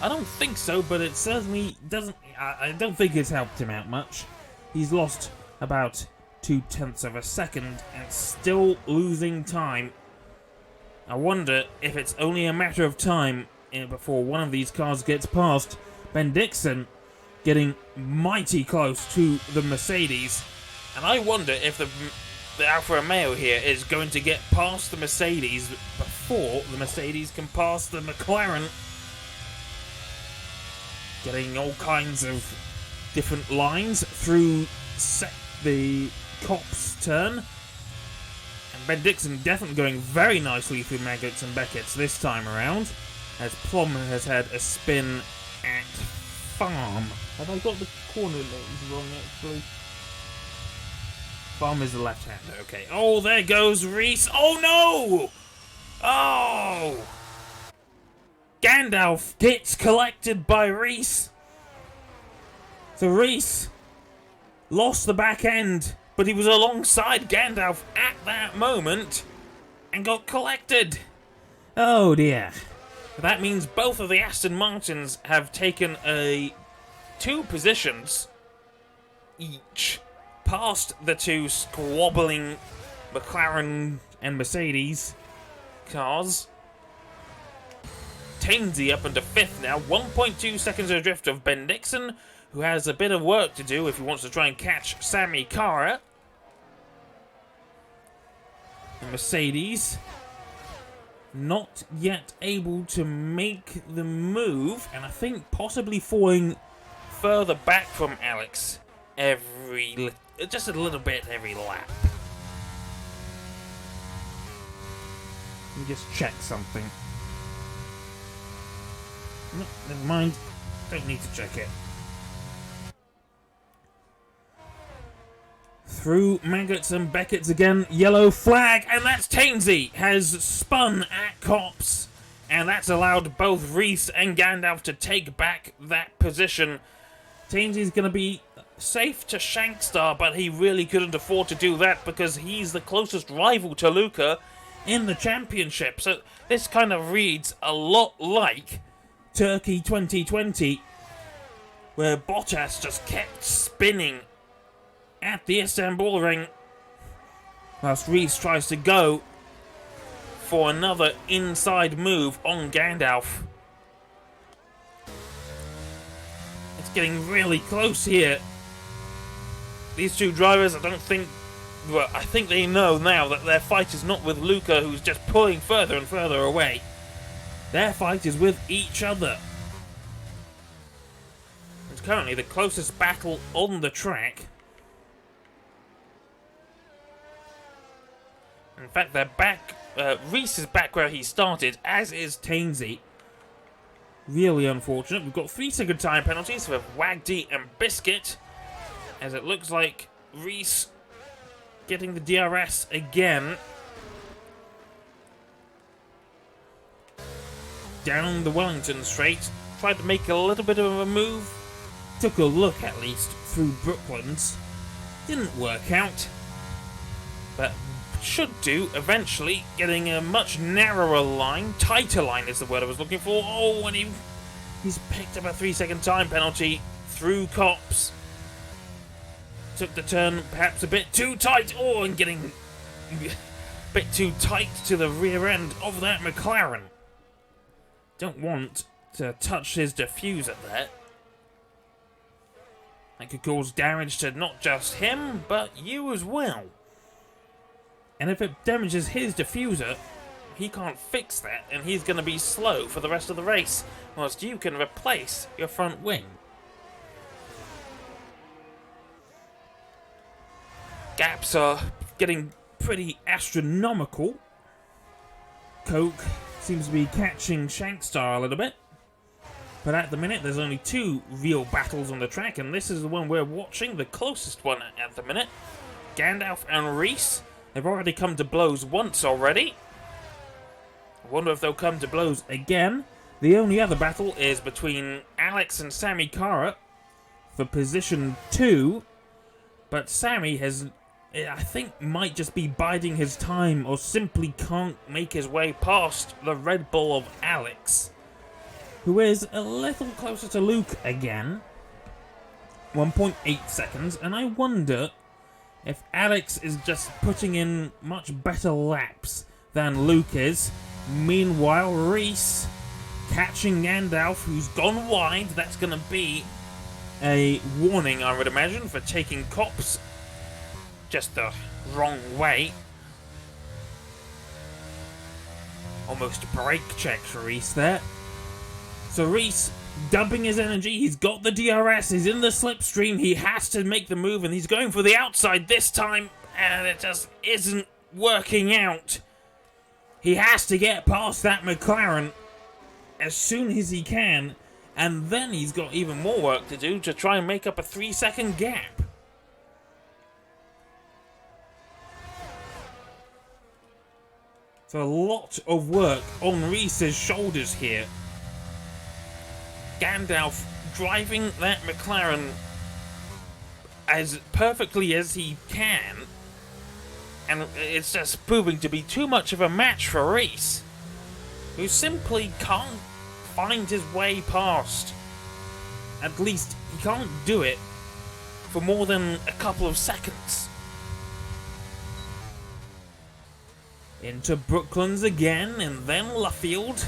I don't think so, but it certainly doesn't. I don't think it's helped him out much. He's lost about 0.2 of a second and still losing time. I wonder if it's only a matter of time before one of these cars gets past. Ben Dixon getting mighty close to the Mercedes, and I wonder if the Alfa Romeo here is going to get past the Mercedes before the Mercedes can pass the McLaren. Getting all kinds of different lines through the Copse turn. And Ben Dixon definitely going very nicely through Maggots and Beckett's this time around, as Plum has had a spin at Farm. Have I got the corner names wrong, actually? Farm is the left-hander, okay. Oh, there goes Reese. Oh, no! Oh! Gandalf gets collected by Reese. So Reese lost the back end, but he was alongside Gandalf at that moment and got collected. Oh dear. That means both of the Aston Martins have taken 2 positions each past the 2 squabbling McLaren and Mercedes cars. Tainsy up into 5th now, 1.2 seconds adrift of Ben Dixon, who has a bit of work to do if he wants to try and catch Sammy Cara. The Mercedes not yet able to make the move, and I think possibly falling further back from Alex just a little bit every lap. Let me just check something. No, never mind. Don't need to check it. Through Maggots and Beckett's again. Yellow flag, and that's Tainsy has spun at Copse, and that's allowed both Reese and Gandalf to take back that position. Tainsy's going to be safe to Shankstar, but he really couldn't afford to do that because he's the closest rival to Luca in the championship. So this kind of reads a lot like Turkey 2020, where Bottas just kept spinning at the Istanbul ring, whilst Reese tries to go for another inside move on Gandalf. getting really close here. These two drivers, I think they know now that their fight is not with Luca, who's just pulling further and further away. Their fight is with each other. It's currently the closest battle on the track. In fact, they're back. Reese is back where he started, as is Tainsy. Really unfortunate. We've got 3-second time penalties for Wagdy and Biscuit, as it looks like Reese getting the DRS again. Down the Wellington straight, tried to make a little bit of a move. Took a look, at least, through Brooklands. Didn't work out, but should do eventually, getting a much narrower line. Tighter line is the word I was looking for. Oh, and he's picked up a 3-second time penalty through Cops. Took the turn perhaps a bit too tight. Oh, and getting a bit too tight to the rear end of that McLaren. Don't want to touch his diffuser there. That could cause damage to not just him, but you as well. And if it damages his diffuser, he can't fix that, and he's going to be slow for the rest of the race, whilst you can replace your front wing. Gaps are getting pretty astronomical. Coke seems to be catching Shankstar a little bit. But at the minute, there's only 2 real battles on the track, and this is the one we're watching, the closest one at the minute. Gandalf and Reese. They've already come to blows once already. I wonder if they'll come to blows again. The only other battle is between Alex and Sammy Cara for position 2. But Sammy has, I think, might just be biding his time or simply can't make his way past the Red Bull of Alex, who is a little closer to Luke again. 1.8 seconds, and I wonder if Alex is just putting in much better laps than Luke is. Meanwhile, Reese catching Gandalf, who's gone wide. That's going to be a warning, I would imagine, for taking Cops just the wrong way. Almost a brake check for Reese there. So Reese dumping his energy, he's got the DRS, he's in the slipstream, he has to make the move, and he's going for the outside this time, and it just isn't working out. He has to get past that McLaren as soon as he can, and then he's got even more work to do to try and make up a 3-second gap. So a lot of work on Reese's shoulders here. Gandalf driving that McLaren as perfectly as he can, and it's just proving to be too much of a match for Reese, who simply can't find his way past. At least he can't do it for more than a couple of seconds. Into Brooklands again, and then Luffield.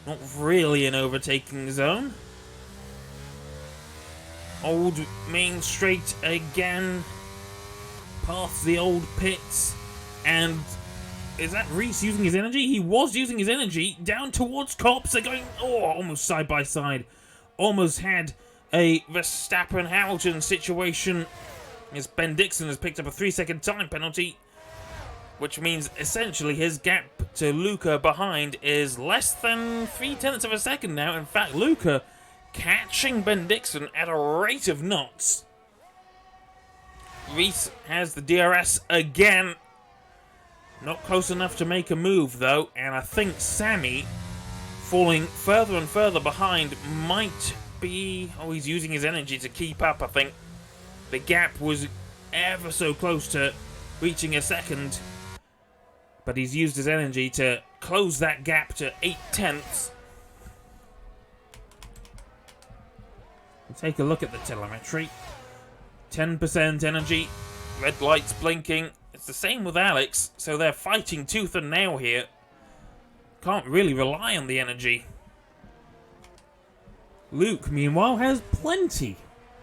Not really an overtaking zone. Old Main Straight again. Past the old pits. And is that Reese using his energy? He was using his energy down towards Cops. They're going, almost side by side. Almost had a Verstappen-Hamilton situation, as Ben Dixon has picked up a 3-second time penalty, which means essentially his gap to Luca behind is less than 0.3 of a second now. In fact, Luca catching Ben Dixon at a rate of knots. Reese has the DRS again. Not close enough to make a move though, and I think Sammy, falling further and further behind, might be... he's using his energy to keep up, I think. The gap was ever so close to reaching a second, but he's used his energy to close that gap to 0.8. We'll take a look at the telemetry. 10% energy, red lights blinking. It's the same with Alex, so they're fighting tooth and nail here. Can't really rely on the energy. Luke, meanwhile, has plenty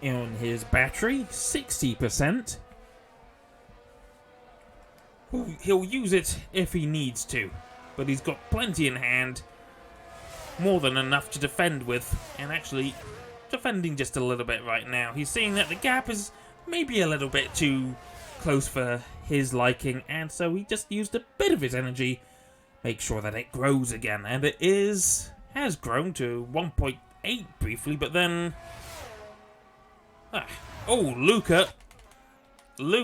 in his battery, 60%. He'll use it if he needs to, but he's got plenty in hand, more than enough to defend with, and actually defending just a little bit right now. He's seeing that the gap is maybe a little bit too close for his liking, and so he just used a bit of his energy, make sure that it grows again, and it has grown to 1.8 briefly, but then Luca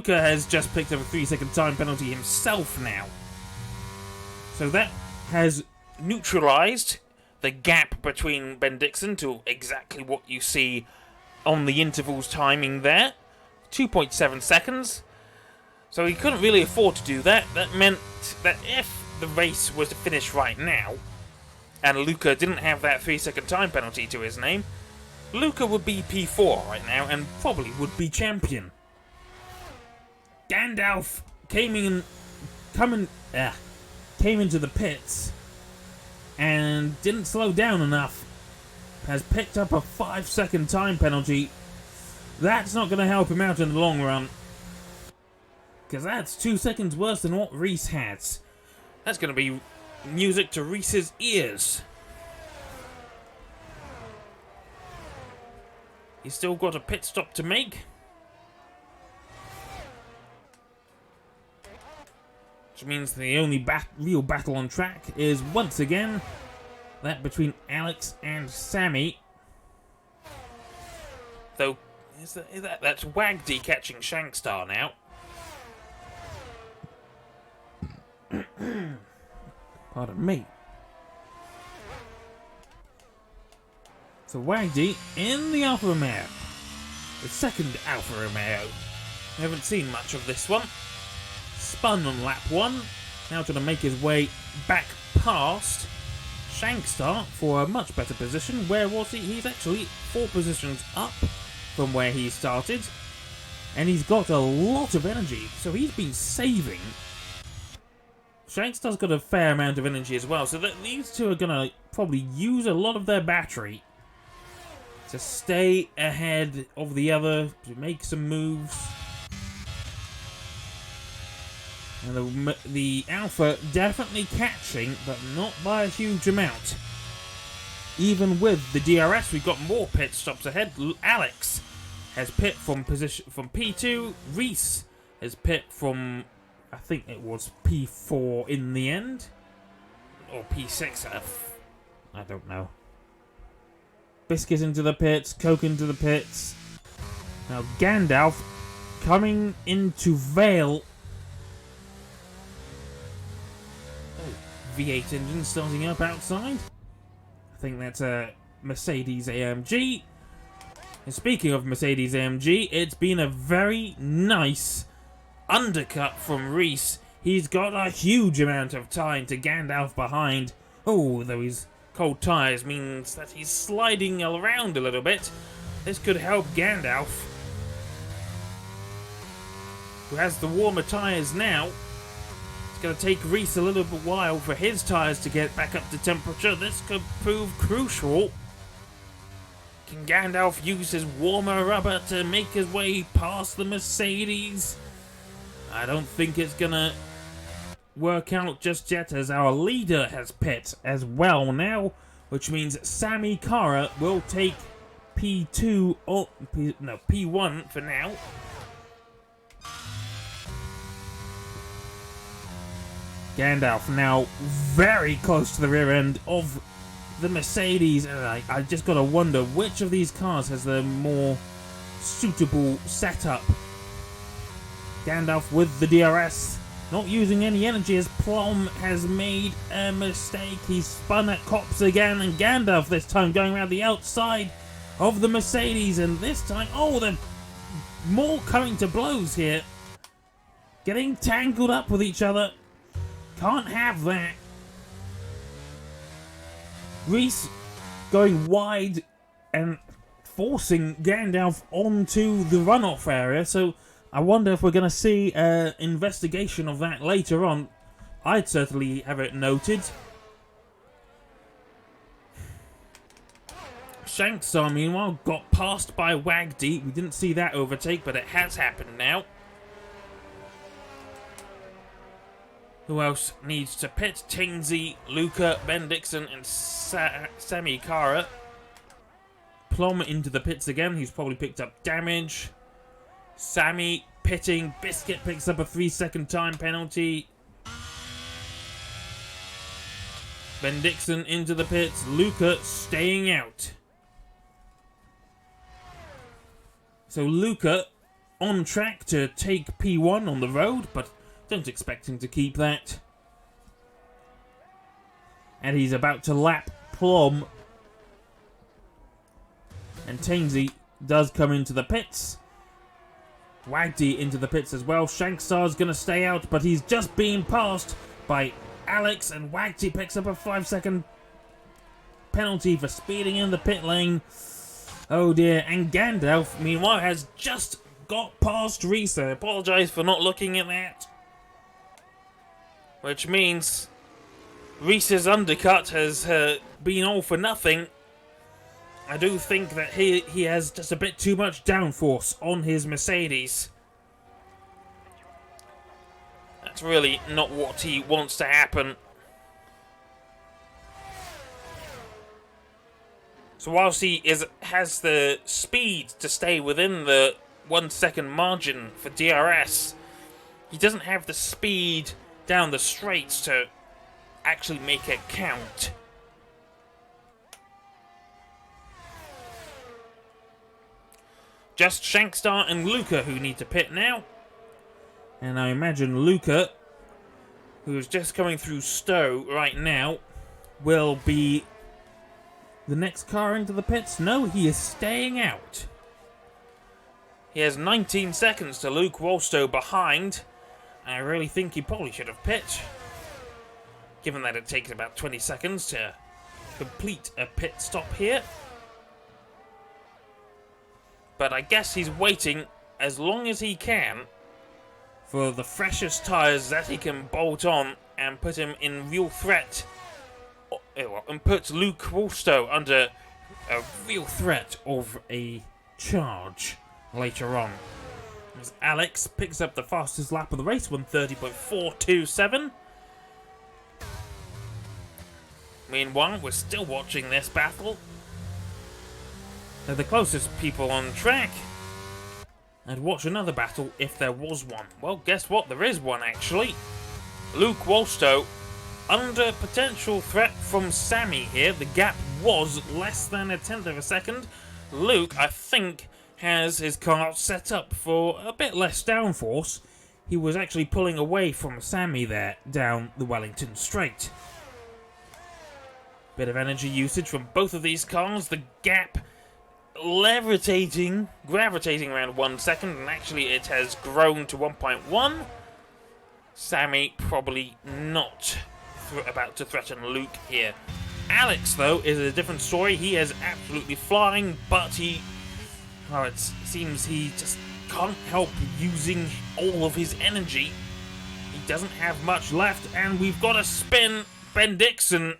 has just picked up a 3-second time penalty himself now, so that has neutralized the gap between Ben Dixon to exactly what you see on the intervals timing there, 2.7 seconds. So he couldn't really afford to do that. That meant that if the race was to finish right now, and Luca didn't have that 3-second time penalty to his name, Luca would be P4 right now and probably would be champion. Gandalf came into the pits and didn't slow down enough. Has picked up a 5-second time penalty. That's not going to help him out in the long run, because that's 2 seconds worse than what Reese has. That's going to be music to Reese's ears. He's still got a pit stop to make. Which means the only real battle on track is once again that between Alex and Sammy. Though, that's Wagdy catching Shankstar now. Pardon me. So Wagdy in the Alfa Romeo. The second Alfa Romeo. I haven't seen much of this one. Spun on lap 1. Now trying to make his way back past Shankstar for a much better position. Where was he? He's actually 4 positions up from where he started. And he's got a lot of energy. So he's been saving. Shankstar's got a fair amount of energy as well. So that these two are going to probably use a lot of their battery to stay ahead of the other, to make some moves. And the Alpha definitely catching, but not by a huge amount. Even with the DRS, we've got more pit stops ahead. Alex has pit from P2. Reese has pit from, I think it was P4 in the end, or P6. I don't know. Biscuit into the pits, Coke into the pits. Now Gandalf coming into Vale. V8 engine starting up outside. I think that's a Mercedes AMG. And speaking of Mercedes AMG, it's been a very nice undercut from Reese. He's got a huge amount of time to Gandalf behind. Oh, though his cold tyres means that he's sliding around a little bit. This could help Gandalf, who has the warmer tyres now. Going to take Reese a little bit while for his tyres to get back up to temperature. This could prove crucial. Can Gandalf use his warmer rubber to make his way past the Mercedes? I don't think it's going to work out just yet, as our leader has pit as well now, which means Sammy Kara will take P2 or P1 for now. Gandalf now very close to the rear end of the Mercedes, and I just gotta wonder which of these cars has the more suitable setup. Gandalf with the DRS, not using any energy as Plum has made a mistake. He's spun at Cops again, and Gandalf this time going around the outside of the Mercedes, and this time, they're more coming to blows here. Getting tangled up with each other. Can't have that. Reese going wide and forcing Gandalf onto the runoff area, so I wonder if we're going to see an investigation of that later on. I'd certainly have it noted. Shankstar, meanwhile, got passed by Wagdy. We didn't see that overtake, but it has happened now. Who else needs to pit? Tainsy, Luca, Ben Dixon, and Sammy Kara. Plum into the pits again. He's probably picked up damage. Sammy pitting. Biscuit picks up a 3-second time penalty. Ben Dixon into the pits. Luca staying out. So Luca on track to take P1 on the road, but don't expect him to keep that. And he's about to lap Plum. And Tainsy does come into the pits. Wagdy into the pits as well. Shankstar's going to stay out, but he's just being passed by Alex, and Wagdy picks up a 5-second penalty for speeding in the pit lane. Oh dear, and Gandalf, meanwhile, has just got past Reese. I apologise for not looking at that. Which means Reese's undercut has been all for nothing. I do think that he has just a bit too much downforce on his Mercedes. That's really not what he wants to happen. So whilst he has the speed to stay within the 1-second margin for DRS, he doesn't have the speed down the straights to actually make it count. Just Shankstar and Luca who need to pit now. And I imagine Luca, who is just coming through Stowe right now, will be the next car into the pits. No, he is staying out. He has 19 seconds to Luke Wolstow behind. I really think he probably should have pit, given that it takes about 20 seconds to complete a pit stop here. But I guess he's waiting as long as he can for the freshest tyres that he can bolt on and put him in real threat, and puts Luke Wolstow under a real threat of a charge later on. As Alex picks up the fastest lap of the race, 1:30.427. Meanwhile, we're still watching this battle. They're the closest people on track. I'd watch another battle if there was one. Well, guess what? There is one, actually. Luke Wolstow under potential threat from Sammy here. The gap was less than 1/10 of a second. Luke, I think, has his car set up for a bit less downforce. He was actually pulling away from Sammy there down the Wellington Straight. Bit of energy usage from both of these cars. The gap gravitating around 1 second, and actually it has grown to 1.1. Sammy probably not about to threaten Luke here. Alex, though, is a different story. He is absolutely flying, but it seems he just can't help using all of his energy. He doesn't have much left, and we've got a spin. Ben Dixon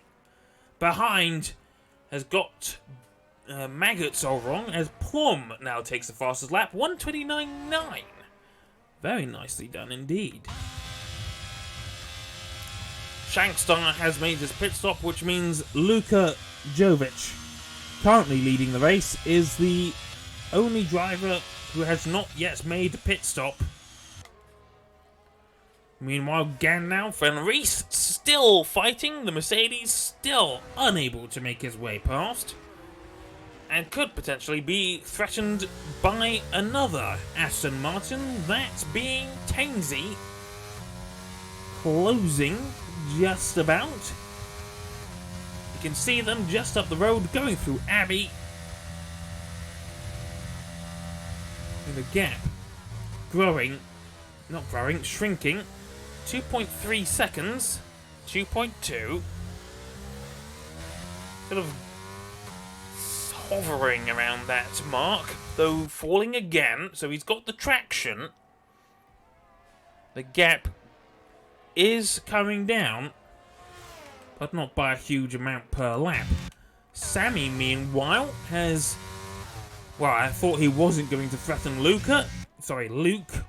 behind has got maggots all wrong, as Plum now takes the fastest lap, 1:29.9. Very nicely done indeed. Shankstar has made his pit stop, which means Luka Jovic, currently leading the race, is the only driver who has not yet made a pit stop. Meanwhile, Gandalf and Reese still fighting. The Mercedes still unable to make his way past, and could potentially be threatened by another Aston Martin, that being Tainsy, closing just about. You can see them just up the road going through Abbey. And the gap shrinking. 2.3 seconds, 2.2. Sort of hovering around that mark, though falling again, so he's got the traction. The gap is coming down, but not by a huge amount per lap. Sammy, meanwhile, has... Well, I thought he wasn't going to threaten Luke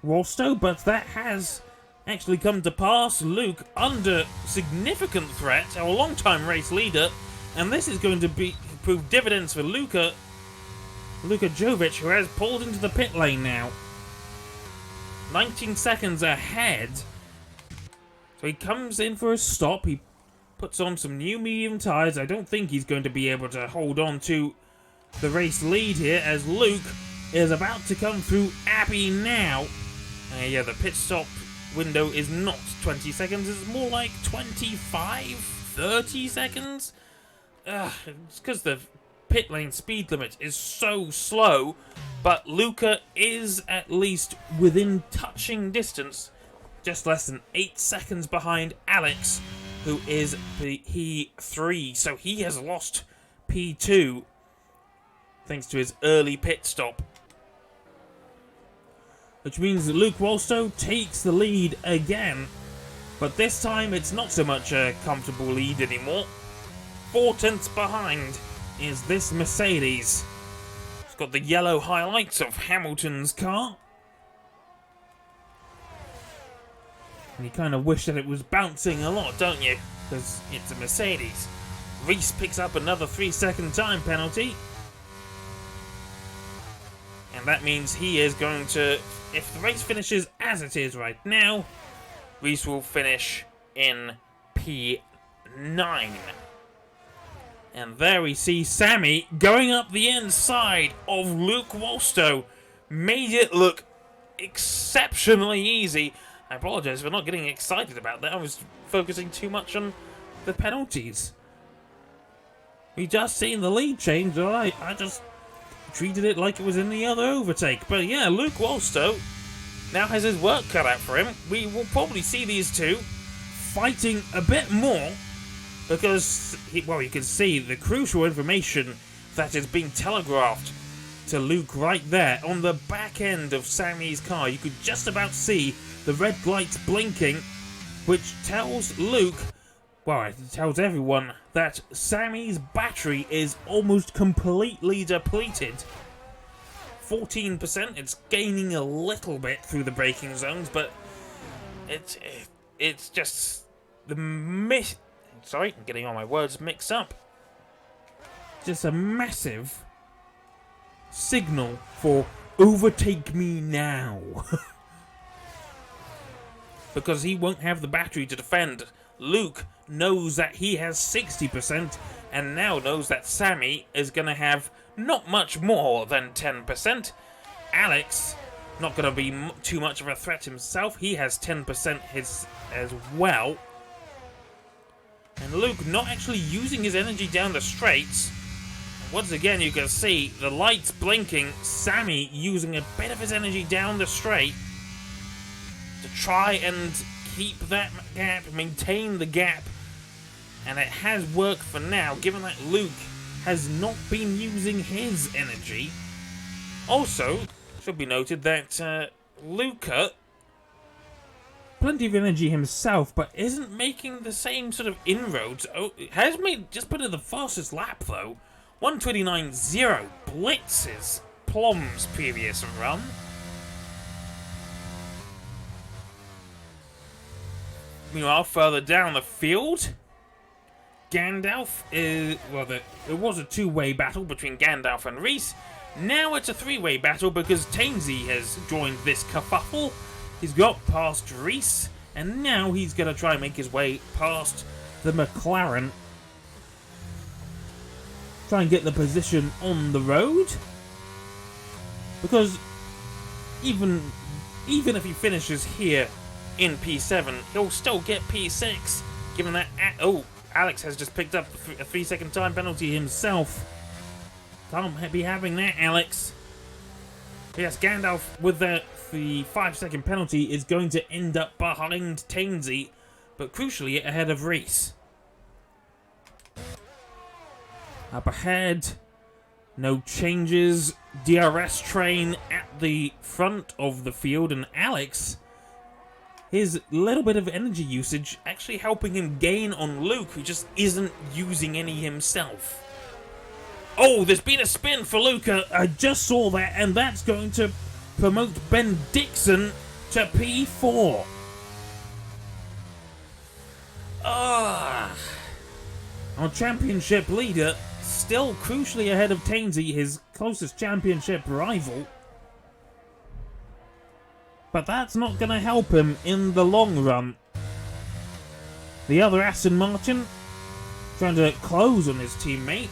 Wolstow, but that has actually come to pass. Luke under significant threat, our long-time race leader, and this is going to prove dividends for Luka Jovic, who has pulled into the pit lane now. 19 seconds ahead. So he comes in for a stop. He puts on some new medium tyres. I don't think he's going to be able to hold on to the race lead here, as Luke is about to come through Abbey now. Yeah, the pit stop window is not 20 seconds. It's more like 25, 30 seconds. It's because the pit lane speed limit is so slow, but Luca is at least within touching distance, just less than 8 seconds behind Alex, who is P3, so he has lost P2 thanks to his early pit stop. Which means that Luke Wolstow takes the lead again, but this time it's not so much a comfortable lead anymore. 4 tenths behind is this Mercedes. It's got the yellow highlights of Hamilton's car. And you kind of wish that it was bouncing a lot, don't you? Because it's a Mercedes. Reese picks up another 3-second time penalty. And that means he is going to, if the race finishes as it is right now, Reese will finish in P9. And there we see Sammy going up the inside of Luke Wolstow. Made it look exceptionally easy. I apologise for not getting excited about that. I was focusing too much on the penalties. We just seen the lead change, alright. I just treated it like it was any other overtake. But yeah, Luke Wolstow now has his work cut out for him. We will probably see these two fighting a bit more, because, you can see the crucial information that is being telegraphed to Luke right there on the back end of Sammy's car. You could just about see the red lights blinking, which tells Luke, it tells everyone that Sammy's battery is almost completely depleted. 14%, it's gaining a little bit through the braking zones, but it's just the Sorry, I'm getting all my words mixed up. Just a massive signal for overtake me now. Because he won't have the battery to defend. Luke knows that he has 60% and now knows that Sammy is going to have not much more than 10%. Alex, not going to be too much of a threat himself. He has 10% as well. And Luke not actually using his energy down the straights. Once again, you can see the lights blinking. Sammy using a bit of his energy down the straight to try and keep that gap, maintain the gap. And it has worked for now, given that Luke has not been using his energy. Also, should be noted that Luca, plenty of energy himself, but isn't making the same sort of inroads. Has just put in the fastest lap though. 1:29.0 blitzes Plum's previous run. Meanwhile, further down the field, Gandalf is... it was a two-way battle between Gandalf and Reese. Now it's a three-way battle because Tainsy has joined this kerfuffle. He's got past Reese, and now he's going to try and make his way past the McLaren. Try and get the position on the road. Because even if he finishes here in P7, he'll still get P6, given that... Alex has just picked up a 3-second time penalty himself. Can't be having that, Alex. Yes, Gandalf with the 5-second penalty is going to end up behind Tainsy, but crucially ahead of Reese. Up ahead, no changes. DRS train at the front of the field, and Alex, his little bit of energy usage actually helping him gain on Luke, who just isn't using any himself. Oh, there's been a spin for Luca. I just saw that, and that's going to promote Ben Dixon to P4. Our championship leader, still crucially ahead of Tainsy, his closest championship rival. But that's not going to help him in the long run. The other Aston Martin trying to close on his teammate.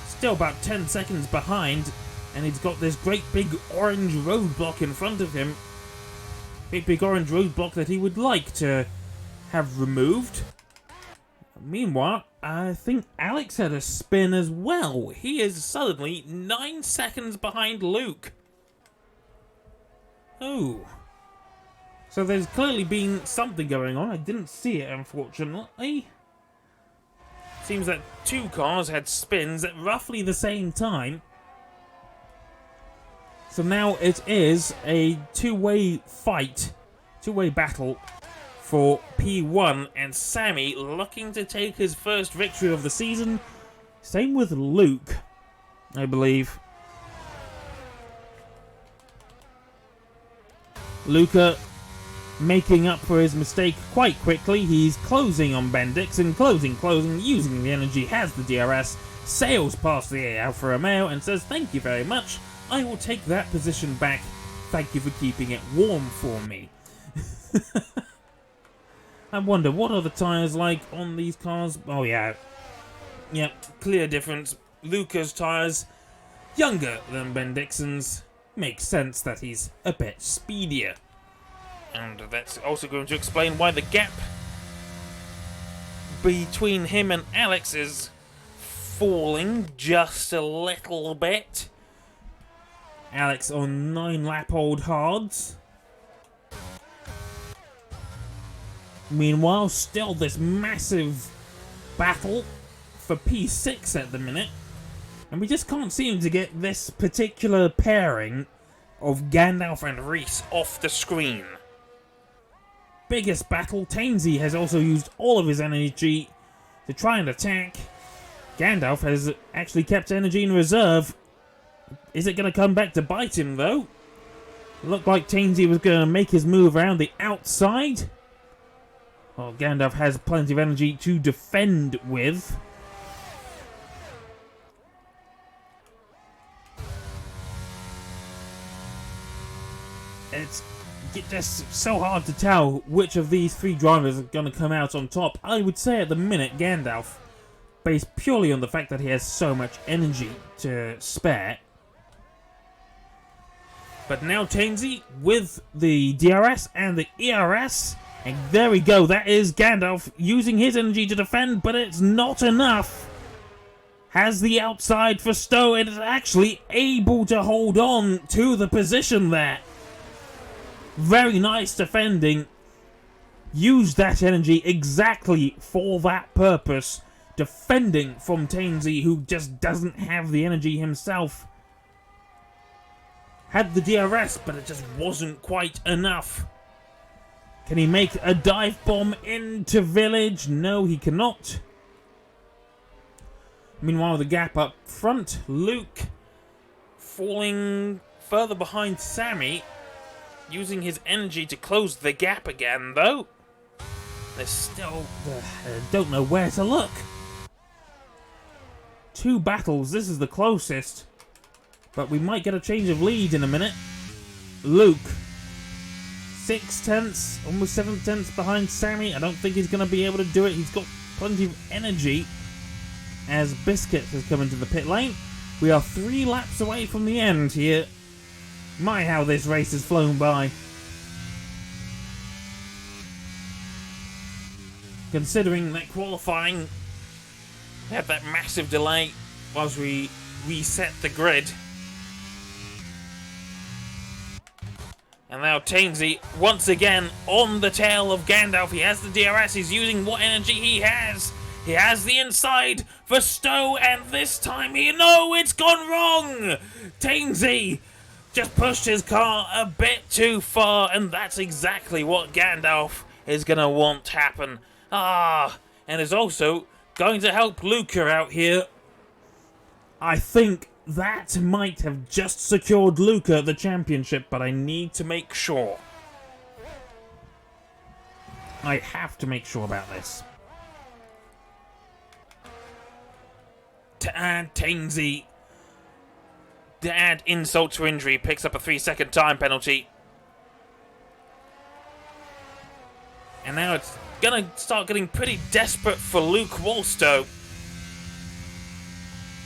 Still about 10 seconds behind, and he's got this great big orange roadblock in front of him. Great big orange roadblock that he would like to have removed. Meanwhile, I think Alex had a spin as well. He is suddenly 9 seconds behind Luke. Oh. So there's clearly been something going on. I didn't see it, unfortunately. Seems that two cars had spins at roughly the same time. So now it is a two-way fight, two-way battle for P1, and Sammy looking to take his first victory of the season. Same with Luke, I believe. Luca making up for his mistake quite quickly. He's closing on Ben Dixon, closing, using the energy, has the DRS, sails past the Alfa Romeo and says, "Thank you very much. I will take that position back. Thank you for keeping it warm for me." I wonder, what are the tyres like on these cars? Oh yeah. Yep, clear difference. Luca's tyres, younger than Ben Dixon's. Makes sense that he's a bit speedier. And that's also going to explain why the gap between him and Alex is falling just a little bit. Alex on 9-lap-old hards. Meanwhile, still this massive battle for P6 at the minute. And we just can't seem to get this particular pairing of Gandalf and Reese off the screen. Biggest battle. Tainsy has also used all of his energy to try and attack. Gandalf has actually kept energy in reserve. Is it going to come back to bite him, though? Looked like Tainsy was going to make his move around the outside. Well, Gandalf has plenty of energy to defend with. It's just so hard to tell which of these three drivers are going to come out on top. I would say at the minute Gandalf, based purely on the fact that he has so much energy to spare. But now Tainsy with the DRS and the ERS, and there we go, that is Gandalf using his energy to defend, but it's not enough. Has the outside for Stowe and is actually able to hold on to the position there. Very nice defending. Used that energy exactly for that purpose. Defending from Tainsy, who just doesn't have the energy himself. Had the DRS, but it just wasn't quite enough. Can he make a dive bomb into Village? No, he cannot. Meanwhile, the gap up front. Luke falling further behind Sammy. Using his energy to close the gap again, though. There's still... don't know where to look. Two battles. This is the closest. But we might get a change of lead in a minute. Luke. 6 tenths, almost 7 tenths behind Sammy. I don't think he's going to be able to do it. He's got plenty of energy. As Biscuit has come into the pit lane. We are 3 laps away from the end here. My, how this race has flown by. Considering that qualifying had that massive delay whilst we reset the grid. And now Tainsy, once again, on the tail of Gandalf. He has the DRS, he's using what energy he has. He has the inside for Stowe, and this time no, it's gone wrong! Tainsy just pushed his car a bit too far, and that's exactly what Gandalf is going to want to happen. And is also going to help Luca out here I think that might have just secured Luca the championship, but I need to make sure. I have to make sure about this. To add Tainsy, to add insult to injury, picks up a 3-second time penalty. And now it's gonna start getting pretty desperate for Luke Wolstow.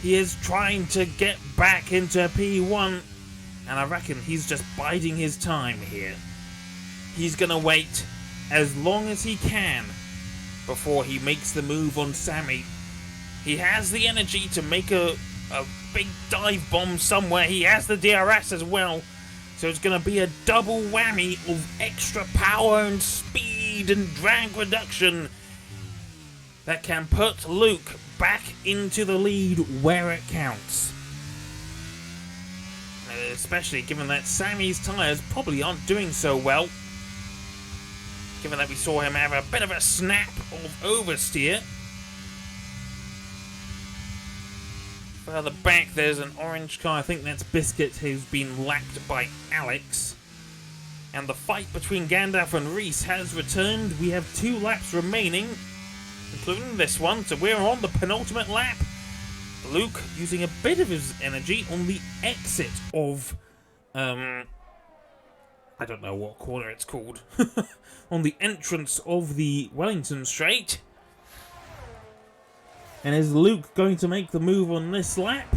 He is trying to get back into P1, and I reckon he's just biding his time here. He's gonna wait as long as he can before he makes the move on Sammy. He has the energy to make a big dive bomb somewhere. He has the DRS as well, so it's gonna be a double whammy of extra power and speed and drag reduction that can put Luke back into the lead where it counts. Especially given that Sammy's tyres probably aren't doing so well. Given that we saw him have a bit of a snap of oversteer. Further back there's an orange car. I think that's Biscuit, who's been lapped by Alex. And the fight between Gandalf and Reese has returned. We have 2 laps remaining, including this one, so we're on the penultimate lap. Luke using a bit of his energy on the exit of, I don't know what corner it's called, on the entrance of the Wellington Straight. And is Luke going to make the move on this lap?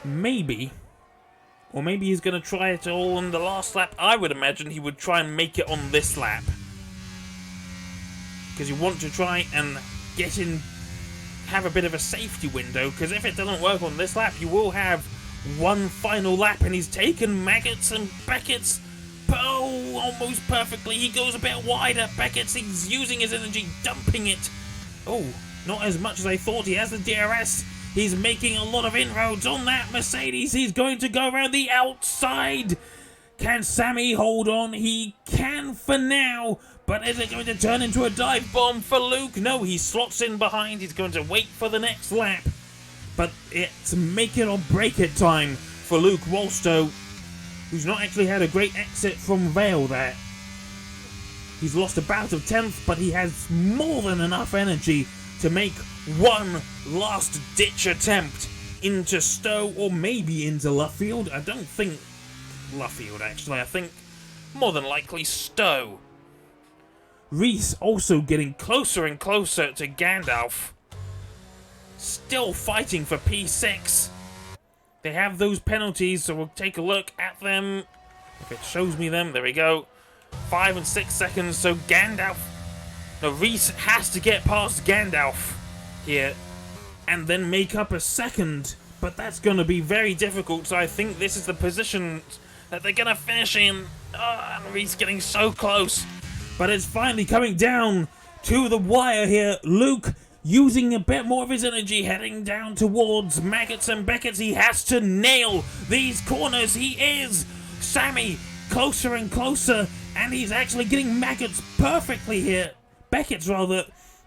Maybe. Or maybe he's going to try it all on the last lap. I would imagine he would try and make it on this lap. Because you want to try and get in, have a bit of a safety window, because if it doesn't work on this lap, you will have one final lap, and he's taken Maggots and Beckett's almost perfectly. He goes a bit wider. Beckett's, he's using his energy, dumping it. Oh, not as much as I thought. He has the DRS. He's making a lot of inroads on that Mercedes. He's going to go around the outside. Can Sammy hold on? He can for now. But is it going to turn into a dive bomb for Luke? No, he slots in behind. He's going to wait for the next lap. But it's make it or break it time for Luke Wolstow, who's not actually had a great exit from Vale there. He's lost a bout of 10th, but he has more than enough energy to make one last ditch attempt into Stowe or maybe into Luffield. I don't think Luffield, actually. I think more than likely Stowe. Reese also getting closer and closer to Gandalf. Still fighting for P6. They have those penalties, so we'll take a look at them. If it shows me them, there we go. 5 and 6 seconds, so Gandalf... No, Reese has to get past Gandalf here and then make up a second. But that's going to be very difficult, so I think this is the position that they're going to finish in. And Reese getting so close. But it's finally coming down to the wire here. Luke using a bit more of his energy, heading down towards Maggots and Beckett's. He has to nail these corners. He is. Sammy closer and closer, and he's actually getting Maggots perfectly here. Beckett's rather,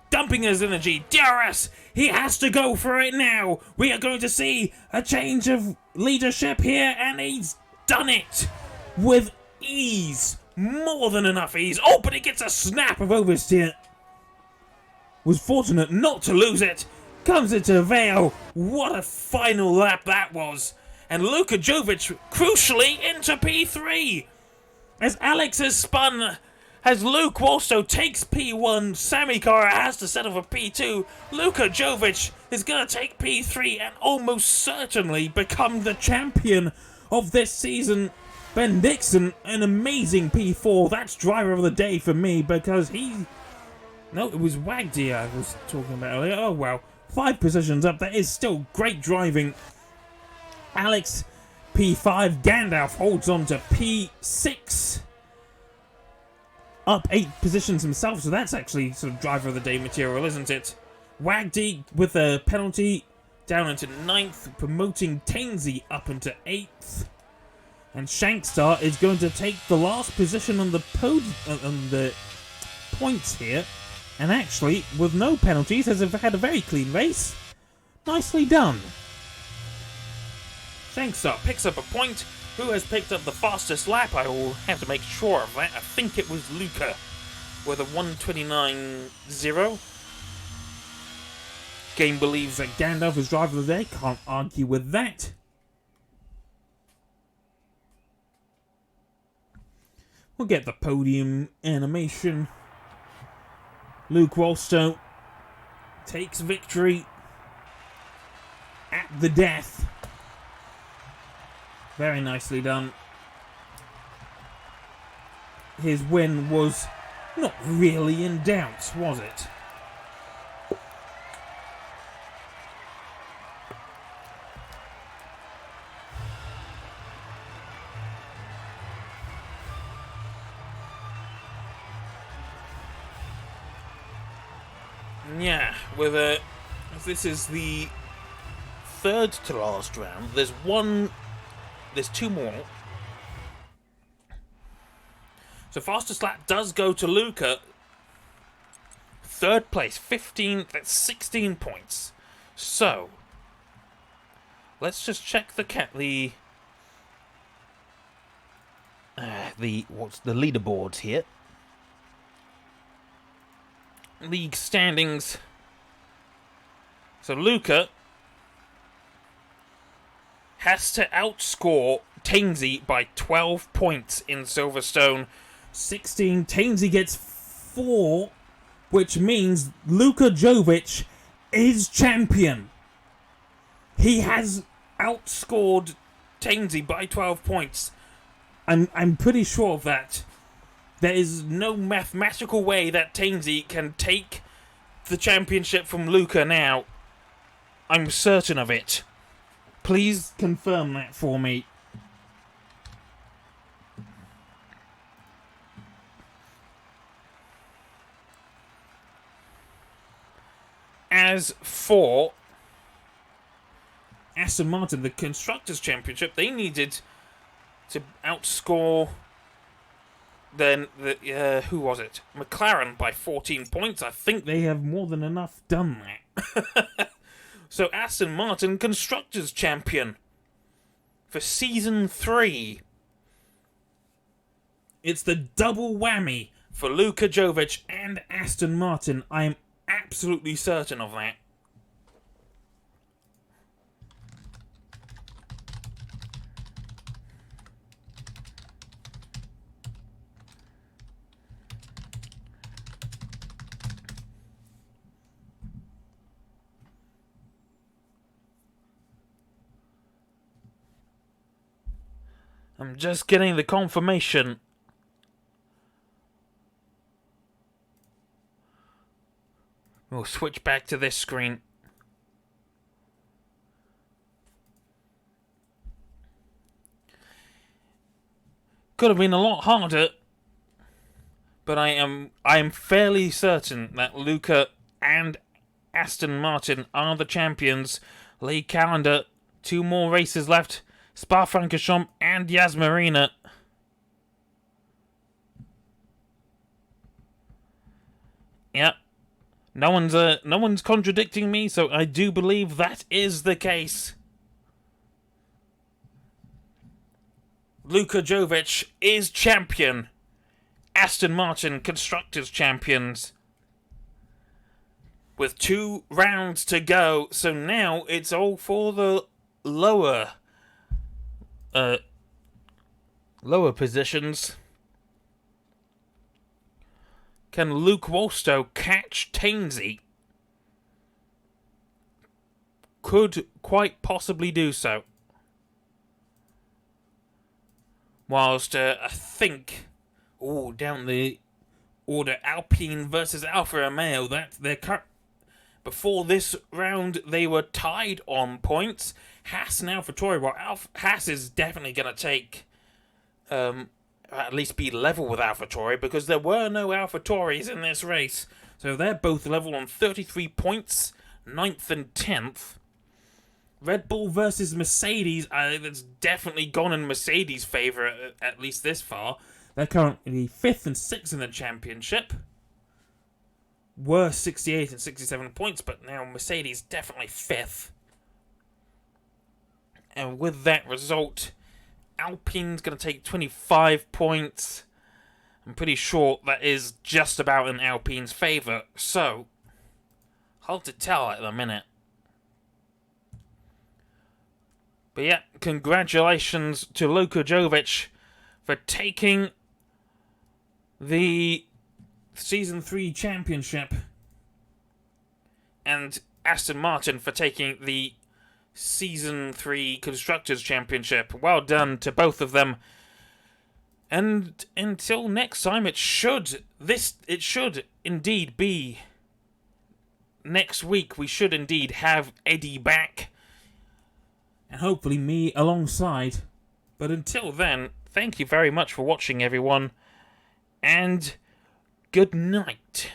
dumping his energy. DRS, he has to go for it now. We are going to see a change of leadership here, and he's done it with ease. More than enough ease. Oh, but he gets a snap of oversteer. Was fortunate not to lose it. Comes into Vale. What a final lap that was. And Luka Jovic crucially into P3. As Alex has spun, as Luke Wolstow takes P1, Sammy Cara has to settle for P2. Luka Jovic is going to take P3 and almost certainly become the champion of this season. Ben Dixon, an amazing P4. That's driver of the day for me because he... No, it was Wagdy I was talking about earlier. Oh, well. 5 positions up. That is still great driving. Alex, P5. Gandalf holds on to P6. Up 8 positions himself, so that's actually sort of driver of the day material, isn't it? Wagdy with a penalty down into 9th, promoting Tainsy up into 8th. And Shankstar is going to take the last position on the on the points here. And actually, with no penalties, has had a very clean race. Nicely done. Thanks up. Picks up a point. Who has picked up the fastest lap? I will have to make sure of that. I think it was Luca with a 1:29.0. Game believes that Gandalf is driver of the day. Can't argue with that. We'll get the podium animation. Luke Wolstow takes victory at the death. Very nicely done. His win was not really in doubt, was it? Yeah, this is the third to last round. There's two more. So fastest lap does go to Luca. Third place, 15, that's 16 points. So, let's just check the leaderboards here. League standings. So Luca has to outscore Tainsy by 12 points in Silverstone. 16. Tainsy gets 4, which means Luka Jovic is champion. He has outscored Tainsy by 12 points. I'm pretty sure of that. There is no mathematical way that Tainsy can take the championship from Luca now. I'm certain of it. Please confirm that for me. As for Aston Martin, the Constructors' Championship, they needed to outscore who was it? McLaren by 14 points. I think they have more than enough done that. So Aston Martin, Constructors' Champion for Season 3. It's the double whammy for Luka Jovic and Aston Martin. I am absolutely certain of that. I'm just getting the confirmation. We'll switch back to this screen. Could have been a lot harder, but I am fairly certain that Luca and Aston Martin are the champions. League calendar, 2 more races left. Spa-Francorchamps and Yas Marina. Yep. No one's contradicting me, so I do believe that is the case. Luka Jovic is champion. Aston Martin Constructors champions. With 2 rounds to go, so now it's all for the lower positions. Can Luke Wolstow catch Tainsy? Could quite possibly do so. Whilst I think, down the order, Alpine versus Alfa Romeo. Before this round, they were tied on points. Haas and AlphaTauri. Well, Haas is definitely going to take, at least be level with AlphaTauri, because there were no AlphaTauris in this race. So they're both level on 33 points, 9th and 10th. Red Bull versus Mercedes. That's definitely gone in Mercedes' favour, at least this far. They're currently 5th and 6th in the championship. Were 68 and 67 points, but now Mercedes definitely 5th. And with that result, Alpine's going to take 25 points. I'm pretty sure that is just about in Alpine's favour. So, hard to tell at the minute. But yeah, congratulations to Luka Jovic for taking the Season 3 championship. And Aston Martin for taking the Season 3 Constructors' Championship. Well done to both of them. And until next time, it should indeed be next week. We should indeed have Eddie back. And hopefully me alongside. But until then, thank you very much for watching, everyone. And good night.